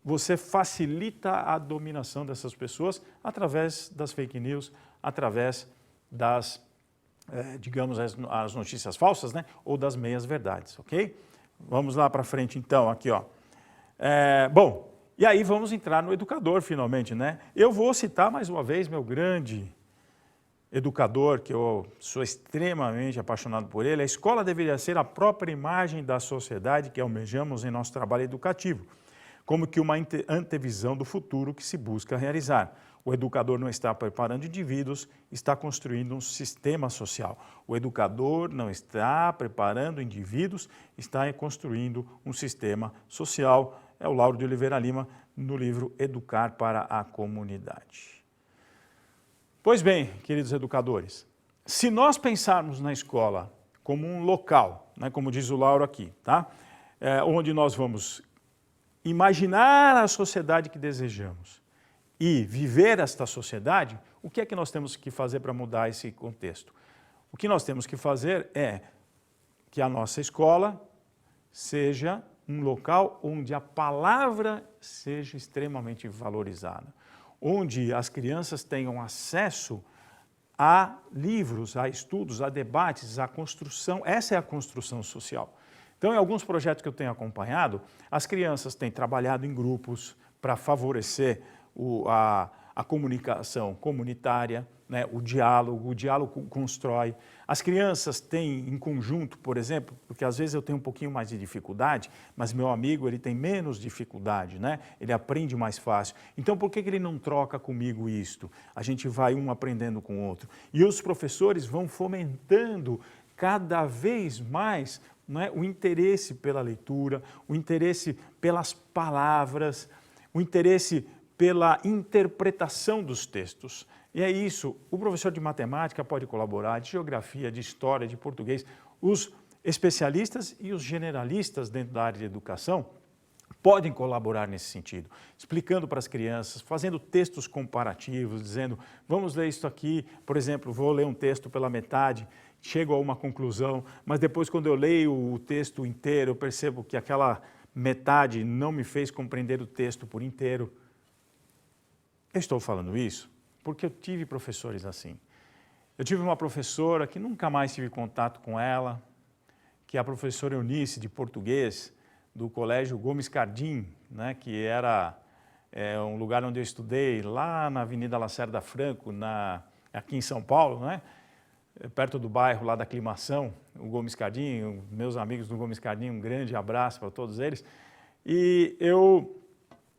você facilita a dominação dessas pessoas através das fake news, através das, digamos, as notícias falsas, né? Ou das meias-verdades, ok? Vamos lá para frente então, aqui, ó. Bom, e aí vamos entrar no educador finalmente, né? Eu vou citar mais uma vez meu grande educador, que eu sou extremamente apaixonado por ele. A escola deveria ser a própria imagem da sociedade que almejamos em nosso trabalho educativo, como que uma antevisão do futuro que se busca realizar. O educador não está preparando indivíduos, está construindo um sistema social. O educador não está preparando indivíduos, está construindo um sistema social. É o Lauro de Oliveira Lima, no livro Educar para a Comunidade. Pois bem, queridos educadores, se nós pensarmos na escola como um local, né, como diz o Lauro aqui, tá? Onde nós vamos imaginar a sociedade que desejamos e viver esta sociedade, o que é que nós temos que fazer para mudar esse contexto? O que nós temos que fazer é que a nossa escola seja um local onde a palavra seja extremamente valorizada, onde as crianças tenham acesso a livros, a estudos, a debates, a construção. Essa é a construção social. Então, em alguns projetos que eu tenho acompanhado, as crianças têm trabalhado em grupos para favorecer a comunicação comunitária, né? O diálogo constrói. As crianças têm em conjunto, por exemplo, porque às vezes eu tenho um pouquinho mais de dificuldade, mas meu amigo ele tem menos dificuldade, né? Ele aprende mais fácil. Então, por que ele não troca comigo isto? A gente vai um aprendendo com o outro. E os professores vão fomentando cada vez mais, né, o interesse pela leitura, o interesse pelas palavras, o interesse pela interpretação dos textos. E é isso, o professor de matemática pode colaborar, de geografia, de história, de português, os especialistas e os generalistas dentro da área de educação podem colaborar nesse sentido, explicando para as crianças, fazendo textos comparativos, dizendo, vamos ler isso aqui, por exemplo, vou ler um texto pela metade, chego a uma conclusão, mas depois quando eu leio o texto inteiro, eu percebo que aquela metade não me fez compreender o texto por inteiro. Eu estou falando isso porque eu tive professores assim. Eu tive uma professora que nunca mais tive contato com ela, que é a professora Eunice de português, do Colégio Gomes Cardim, né, que era um lugar onde eu estudei, lá na Avenida Lacerda Franco, aqui em São Paulo, né, perto do bairro lá da Aclimação, o Gomes Cardim, meus amigos do Gomes Cardim, um grande abraço para todos eles. E eu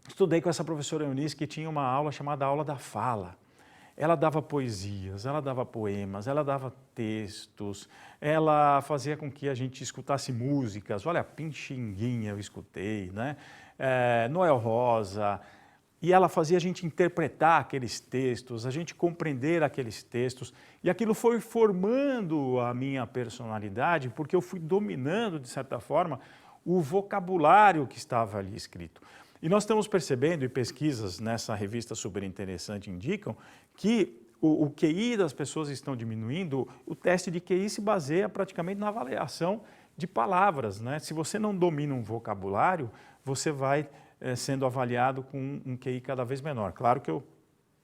estudei com essa professora Eunice, que tinha uma aula chamada Aula da Fala. Ela dava poesias, ela dava poemas, ela dava textos, ela fazia com que a gente escutasse músicas. Olha, Pixinguinha eu escutei, né? Noel Rosa. E ela fazia a gente interpretar aqueles textos, a gente compreender aqueles textos. E aquilo foi formando a minha personalidade, porque eu fui dominando, de certa forma, o vocabulário que estava ali escrito. E nós estamos percebendo, e pesquisas nessa revista super interessante indicam, que o QI das pessoas estão diminuindo. O teste de QI se baseia praticamente na avaliação de palavras, né? Se você não domina um vocabulário, você vai sendo avaliado com um QI cada vez menor. Claro que eu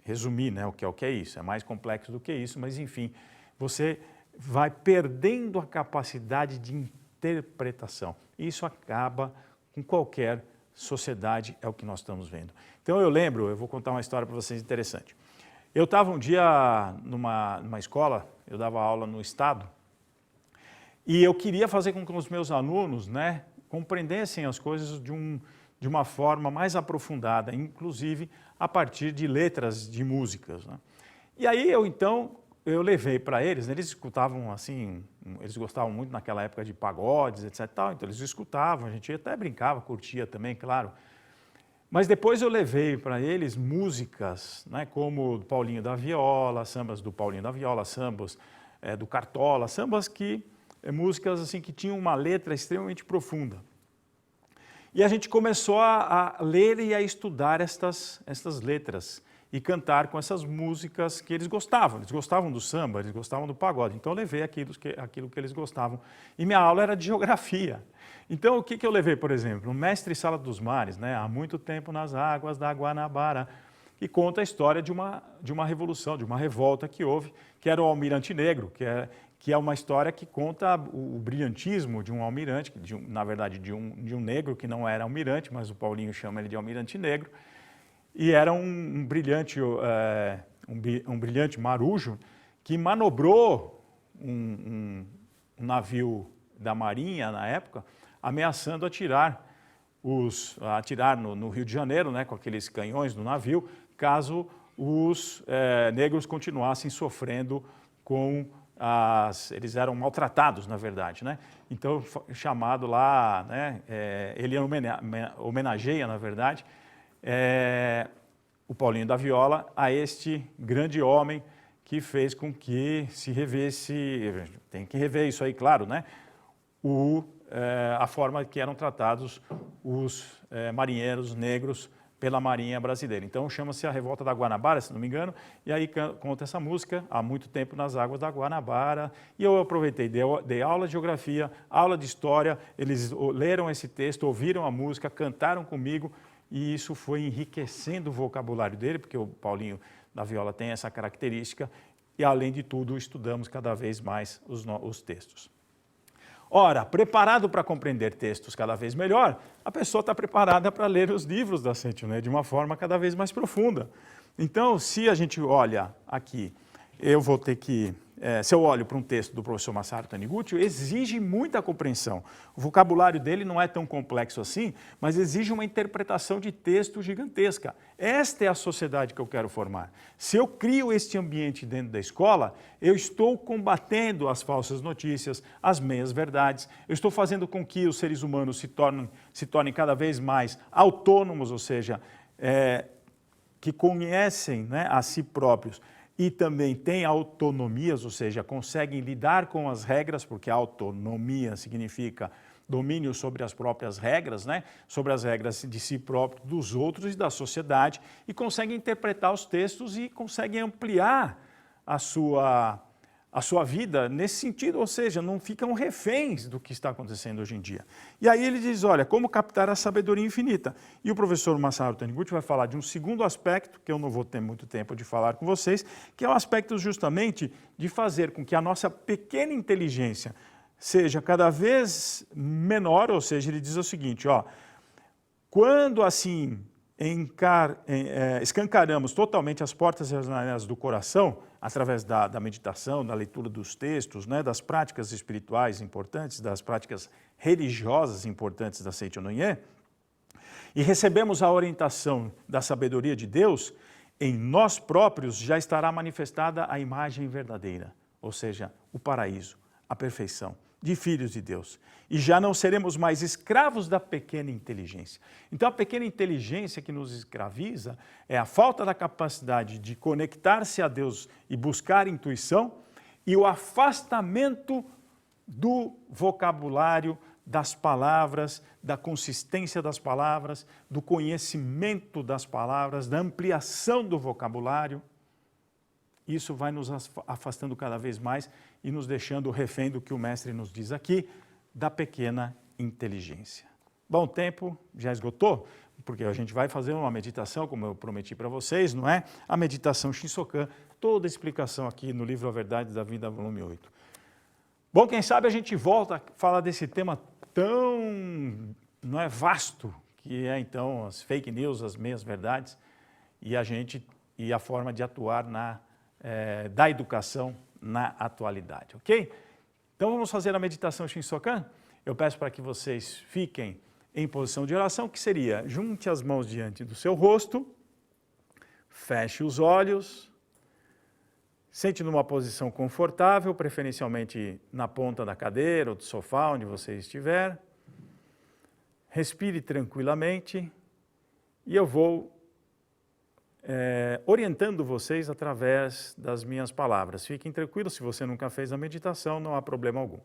resumi, né, o que é isso, é mais complexo do que isso, mas enfim, você vai perdendo a capacidade de interpretação. Isso acaba com qualquer sociedade, é o que nós estamos vendo. Então eu vou contar uma história para vocês interessante. Eu estava um dia numa escola, eu dava aula no estado, e eu queria fazer com que os meus alunos, né, compreendessem as coisas de uma forma mais aprofundada, inclusive a partir de letras de músicas, né? E aí eu levei para eles, né, eles escutavam assim, eles gostavam muito naquela época de pagodes, etc. Então eles escutavam, a gente até brincava, curtia também, claro. Mas depois eu levei para eles músicas, né, como do Paulinho da Viola, sambas do Paulinho da Viola, sambas do Cartola, músicas assim que tinham uma letra extremamente profunda. E a gente começou a ler e a estudar estas letras e cantar com essas músicas que eles gostavam. Eles gostavam do samba, eles gostavam do pagode. Então eu levei aquilo que eles gostavam. E minha aula era de geografia. Então o que eu levei, por exemplo? O Mestre Sala dos Mares, né? Há muito tempo nas águas da Guanabara, que conta a história de uma revolução, de uma revolta que houve, que era o Almirante Negro, que é uma história que conta o brilhantismo de um almirante, na verdade de um negro que não era almirante, mas o Paulinho chama ele de Almirante Negro, e era um brilhante marujo que manobrou um navio da Marinha na época, ameaçando atirar no Rio de Janeiro, né, com aqueles canhões no navio, caso os negros continuassem sofrendo com eles eram maltratados, na verdade, né? Então, chamado lá, né, ele homenageia, na verdade, o Paulinho da Viola a este grande homem que fez com que se revesse, tem que rever isso aí, claro, né? A forma que eram tratados os marinheiros negros pela Marinha Brasileira. Então chama-se A Revolta da Guanabara, se não me engano, e aí conta essa música, Há Muito Tempo nas Águas da Guanabara, e eu aproveitei, dei aula de geografia, aula de história, eles leram esse texto, ouviram a música, cantaram comigo, e isso foi enriquecendo o vocabulário dele, porque o Paulinho da Viola tem essa característica, e além de tudo estudamos cada vez mais os textos. Ora, preparado para compreender textos cada vez melhor, a pessoa está preparada para ler os livros da Sentinel de uma forma cada vez mais profunda. Então, se a gente olha aqui, se eu olho para um texto do professor Masaru Taniguchi, exige muita compreensão. O vocabulário dele não é tão complexo assim, mas exige uma interpretação de texto gigantesca. Esta é a sociedade que eu quero formar. Se eu crio este ambiente dentro da escola, eu estou combatendo as falsas notícias, as meias-verdades, eu estou fazendo com que os seres humanos se tornem cada vez mais autônomos, ou seja, que conhecem, né, a si próprios. e também têm autonomias, ou seja, conseguem lidar com as regras, porque autonomia significa domínio sobre as próprias regras, né? Sobre as regras de si próprio, dos outros e da sociedade, e conseguem interpretar os textos e conseguem ampliar a sua vida nesse sentido, ou seja, não ficam reféns do que está acontecendo hoje em dia. E aí ele diz, olha, como captar a sabedoria infinita. E o professor Masaru Taniguchi vai falar de um segundo aspecto, que eu não vou ter muito tempo de falar com vocês, que é o aspecto justamente de fazer com que a nossa pequena inteligência seja cada vez menor, ou seja, ele diz o seguinte, ó, quando assim escancaramos totalmente as portas e as janelas do coração, através da meditação, da leitura dos textos, né, das práticas espirituais importantes, das práticas religiosas importantes da Seicho no Ie, e recebemos a orientação da sabedoria de Deus, em nós próprios já estará manifestada a imagem verdadeira, ou seja, o paraíso, a perfeição de filhos de Deus. E já não seremos mais escravos da pequena inteligência. Então a pequena inteligência que nos escraviza é a falta da capacidade de conectar-se a Deus e buscar intuição e o afastamento do vocabulário, das palavras, da consistência das palavras, do conhecimento das palavras, da ampliação do vocabulário. Isso vai nos afastando cada vez mais e nos deixando refém do que o mestre nos diz aqui, da pequena inteligência. Bom, o tempo já esgotou, porque a gente vai fazer uma meditação, como eu prometi para vocês, não é? A meditação Shinsokan, toda a explicação aqui no livro A Verdade da Vida, volume 8. Bom, quem sabe a gente volta a falar desse tema tão vasto, que é então as fake news, as meias-verdades, e a forma de atuar da educação na atualidade, ok? Então vamos fazer a meditação Shinsokan? Eu peço para que vocês fiquem em posição de oração, que seria, junte as mãos diante do seu rosto, feche os olhos, sente numa posição confortável, preferencialmente na ponta da cadeira ou do sofá, onde você estiver, respire tranquilamente e eu vou orientando vocês através das minhas palavras. Fiquem tranquilos, se você nunca fez a meditação, não há problema algum.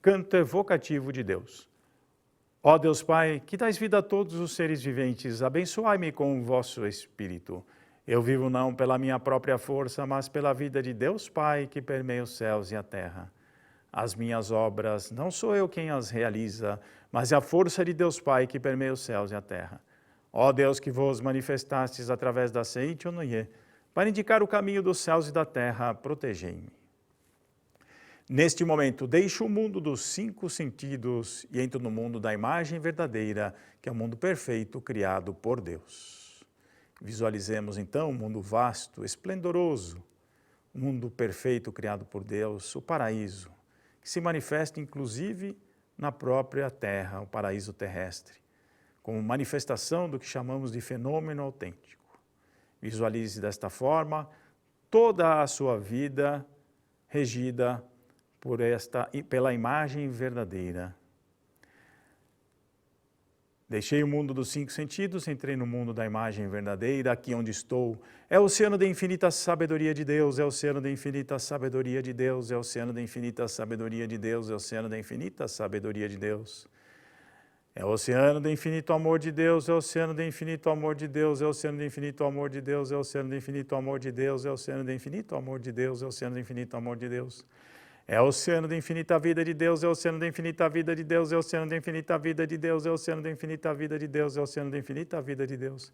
Canto evocativo de Deus. Ó Deus Pai, que dais vida a todos os seres viventes, abençoai-me com o vosso Espírito. Eu vivo não pela minha própria força, mas pela vida de Deus Pai, que permeia os céus e a terra. As minhas obras, não sou eu quem as realiza, mas é a força de Deus Pai, que permeia os céus e a terra. Ó Deus, que vos manifestastes através da Seicho no Ie, para indicar o caminho dos céus e da terra, protegei-me. Neste momento, deixo o mundo dos 5 sentidos e entro no mundo da imagem verdadeira, que é o mundo perfeito criado por Deus. Visualizemos então um mundo vasto, esplendoroso, um mundo perfeito criado por Deus, o paraíso, que se manifesta inclusive na própria terra, o paraíso terrestre, como manifestação do que chamamos de fenômeno autêntico. Visualize desta forma toda a sua vida regida pela imagem verdadeira. Deixei o mundo dos 5 sentidos, entrei no mundo da imagem verdadeira, aqui onde estou. É o oceano da infinita sabedoria de Deus, é o oceano da infinita sabedoria de Deus, é o oceano da infinita sabedoria de Deus, é o oceano da infinita sabedoria de Deus. É o oceano do infinito amor de Deus, é o oceano do infinito amor de Deus, é o oceano do infinito amor de Deus, é o oceano do infinito amor de Deus, é o oceano do infinito amor de Deus, é o oceano do infinito amor de Deus. É o oceano da infinita vida de Deus, é o oceano da infinita vida de Deus, é o oceano da infinita vida de Deus, é o oceano da infinita vida de Deus, é o oceano da infinita vida de Deus.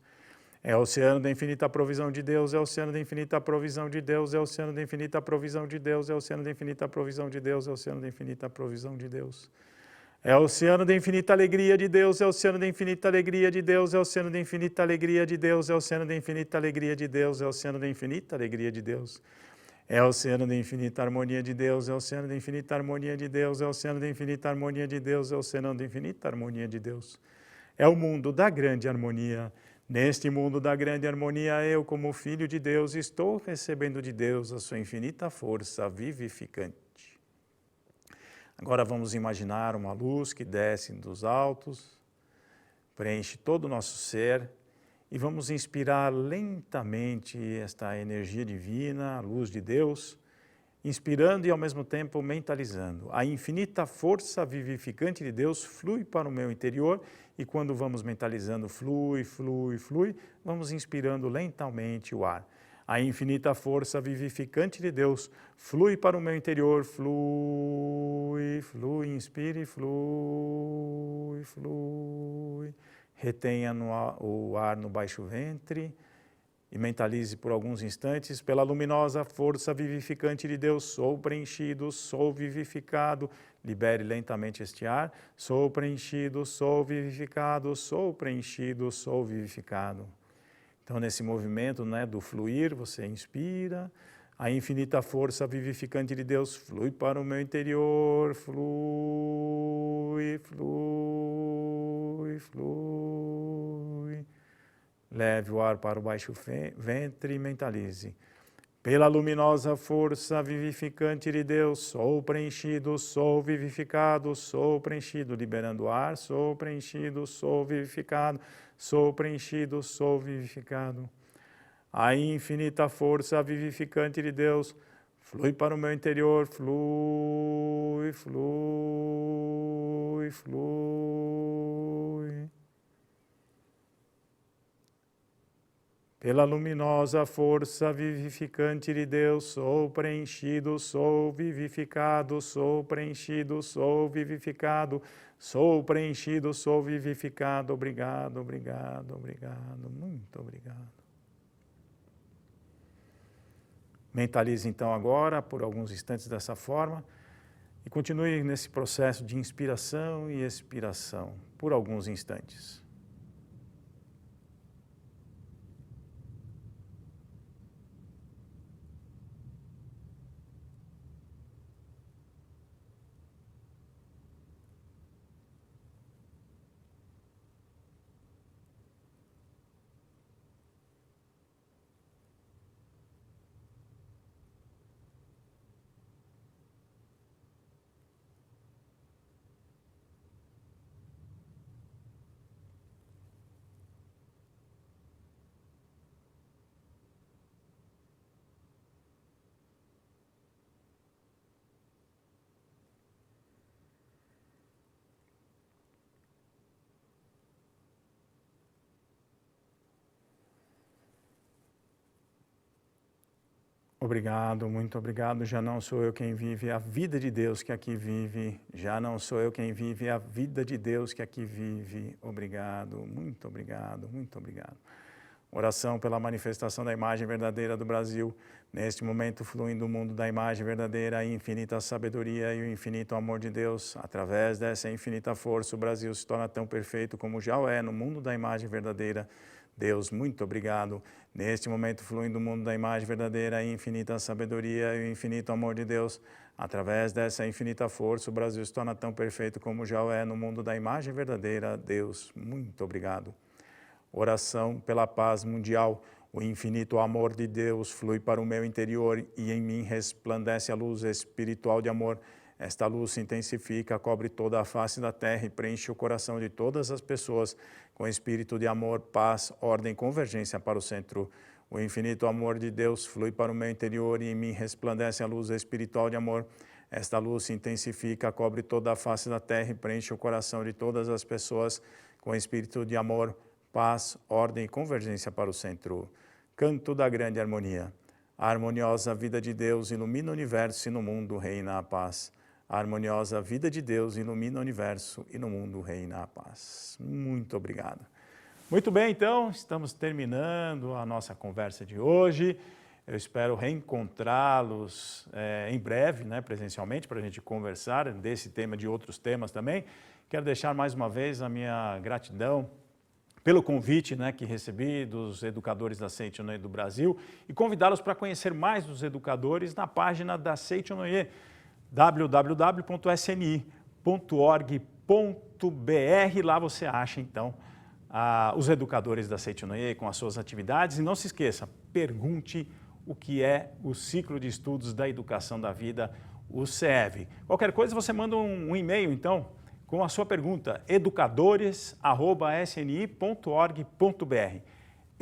É o oceano da infinita provisão de Deus, é o oceano da infinita provisão de Deus, é o oceano da infinita provisão de Deus, é o oceano da infinita provisão de Deus, é o oceano da infinita provisão de Deus. É o oceano da infinita alegria de Deus, é o oceano da infinita alegria de Deus, é o oceano da infinita alegria de Deus, é o oceano da infinita alegria de Deus, é o oceano da infinita alegria de Deus. É o oceano da infinita harmonia de Deus, é o oceano da infinita harmonia de Deus, é o oceano da infinita harmonia de Deus, é o oceano da infinita harmonia de Deus. É o mundo da grande harmonia. Neste mundo da grande harmonia, eu, como filho de Deus, estou recebendo de Deus a sua infinita força vivificante. Agora vamos imaginar uma luz que desce dos altos, preenche todo o nosso ser e vamos inspirar lentamente esta energia divina, a luz de Deus, inspirando e ao mesmo tempo mentalizando. A infinita força vivificante de Deus flui para o meu interior e quando vamos mentalizando flui, flui, flui, vamos inspirando lentamente o ar. A infinita força vivificante de Deus flui para o meu interior, flui, flui, inspire, flui, flui. Retenha o ar no baixo ventre e mentalize por alguns instantes, pela luminosa força vivificante de Deus, sou preenchido, sou vivificado. Libere lentamente este ar, sou preenchido, sou vivificado, sou preenchido, sou vivificado. Então, nesse movimento, né, do fluir, você inspira, a infinita força vivificante de Deus flui para o meu interior, flui, flui, flui. Leve o ar para o baixo ventre e mentalize. Pela luminosa força vivificante de Deus, sou preenchido, sou vivificado, sou preenchido, liberando o ar, sou preenchido, sou vivificado, sou preenchido, sou vivificado. A infinita força vivificante de Deus flui para o meu interior, flui, flui, flui. Pela luminosa força vivificante de Deus, sou preenchido, sou vivificado, sou preenchido, sou vivificado, sou preenchido, sou vivificado. Obrigado, obrigado, obrigado, muito obrigado. Mentalize então agora, por alguns instantes dessa forma, e continue nesse processo de inspiração e expiração, por alguns instantes. Obrigado, muito obrigado. Já não sou eu quem vive, é a vida de Deus que aqui vive. Já não sou eu quem vive, é a vida de Deus que aqui vive. Obrigado, muito obrigado, muito obrigado. Oração pela manifestação da imagem verdadeira do Brasil. Neste momento, fluindo o mundo da imagem verdadeira, a infinita sabedoria e o infinito amor de Deus. Através dessa infinita força, o Brasil se torna tão perfeito como já o é no mundo da imagem verdadeira. Deus, muito obrigado. Neste momento, fluindo o mundo da imagem verdadeira, a infinita sabedoria e o infinito amor de Deus. Através dessa infinita força, o Brasil se torna tão perfeito como já o é no mundo da imagem verdadeira. Deus, muito obrigado. Oração pela paz mundial. O infinito amor de Deus flui para o meu interior e em mim resplandece a luz espiritual de amor. Esta luz se intensifica, cobre toda a face da terra e preenche o coração de todas as pessoas com espírito de amor, paz, ordem e convergência para o centro. O infinito amor de Deus flui para o meu interior e em mim resplandece a luz espiritual de amor. Esta luz se intensifica, cobre toda a face da terra e preenche o coração de todas as pessoas com espírito de amor, paz, ordem e convergência para o centro. Canto da grande harmonia. A harmoniosa vida de Deus ilumina o universo e no mundo reina a paz. A harmoniosa vida de Deus ilumina o universo e no mundo reina a paz. Muito obrigado. Muito bem, então, estamos terminando a nossa conversa de hoje. Eu espero reencontrá-los em breve, né, presencialmente, para a gente conversar desse tema e de outros temas também. Quero deixar mais uma vez a minha gratidão pelo convite, né, que recebi dos educadores da Seichonoye do Brasil e convidá-los para conhecer mais dos educadores na página da Seichonoye, www.sni.org.br. Lá você acha, então, os educadores da Seichonoye com as suas atividades. E não se esqueça, pergunte o que é o ciclo de estudos da educação da vida, o CEV. Qualquer coisa, você manda um e-mail, então, com a sua pergunta, educadores@sni.org.br.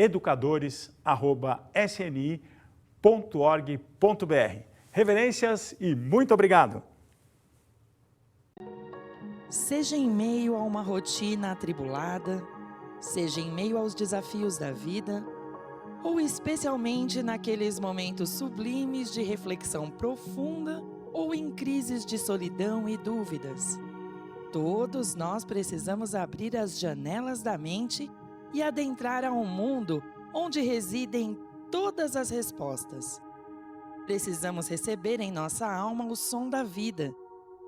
educadores@sni.org.br. Reverências e muito obrigado! Seja em meio a uma rotina atribulada, seja em meio aos desafios da vida, ou especialmente naqueles momentos sublimes de reflexão profunda ou em crises de solidão e dúvidas, todos nós precisamos abrir as janelas da mente e adentrar a um mundo onde residem todas as respostas. Precisamos receber em nossa alma o som da vida.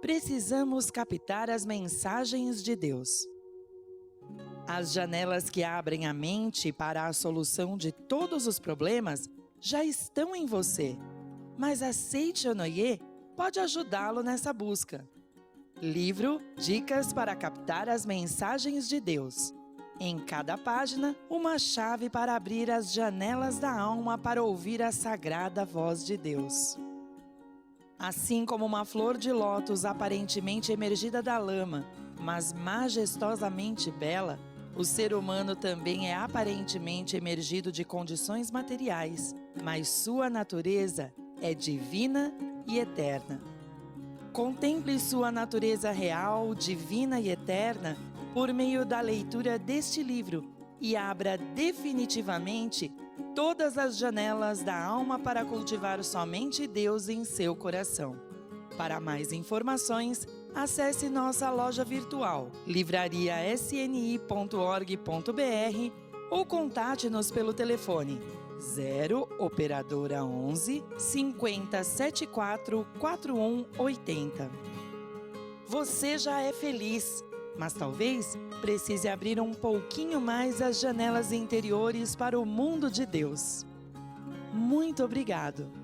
Precisamos captar as mensagens de Deus. As janelas que abrem a mente para a solução de todos os problemas já estão em você, mas a Seichonoye pode ajudá-lo nessa busca. Livro Dicas para captar as mensagens de Deus. Em cada página, uma chave para abrir as janelas da alma para ouvir a sagrada voz de Deus. Assim como uma flor de lótus aparentemente emergida da lama, mas majestosamente bela, o ser humano também é aparentemente emergido de condições materiais, mas sua natureza é divina e eterna. Contemple sua natureza real, divina e eterna por meio da leitura deste livro e abra definitivamente todas as janelas da alma para cultivar somente Deus em seu coração. Para mais informações, acesse nossa loja virtual livrariasni.org.br ou contate-nos pelo telefone 0 operadora 11 50 74 41 80. Você já é feliz, mas talvez precise abrir um pouquinho mais as janelas interiores para o mundo de Deus. Muito obrigado!